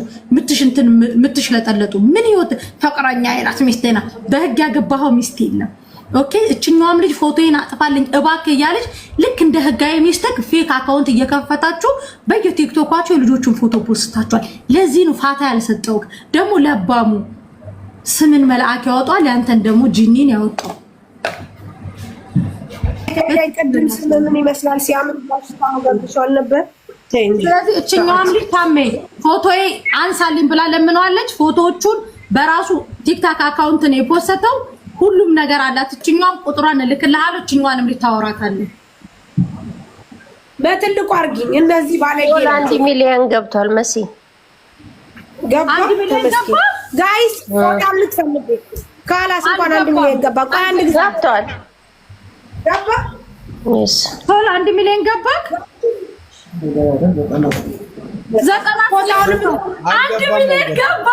ምትሽለጠለጡ ምን ይወት? ፍቅረኛዬ ናት፣ ሚስቴ ናት። በህግ ያገባኸው ሚስት የለም። ኦኬ እችኛዋም ልጅ ፎቶዬን አጥፋልኝ እባክህ እያለች ልክ እንደ ህጋዊ ሚስትክ ፌክ አካውንት እየከፈታችሁ በየቲክቶካችሁ የልጆቹን ፎቶ ፖስታችኋል። ለዚህ ነው ፋታ ያልሰጠው። ደግሞ ለባሙ ስምን መልአክ ያወጣል፣ ያንተን ደግሞ ጂኒን ያወጣው። ቅድም ስለምን ይመስላል ሲያምን ባሽታው ገብቷል ነበር። ስለዚህ እችኛዋም ልጅ ታሜ ፎቶዬ አንሳልኝ ብላ ለምነዋለች። ፎቶዎቹን በራሱ ቲክታክ አካውንት ነው የፖስተው። ሁሉም ነገር አላት። እችኛዋም ቁጥሯን እልክልሃለሁ። እችኛዋንም ልታወራታለህ። በትልቁ አርጊኝ። እንደዚህ ባለጌ 1 ሚሊዮን ገብቷል። መሲ ገባ። 1 ሚሊዮን ገባ። ጋይስ ወጣም ልትፈልጉ ካላስ እንኳን 1 ሚሊዮን ገባ። ቆይ አንድ ጊዜ ገብቷል። ገባ። እሺ ቶሎ 1 ሚሊዮን ገባ። 90 1 ሚሊዮን ገባ።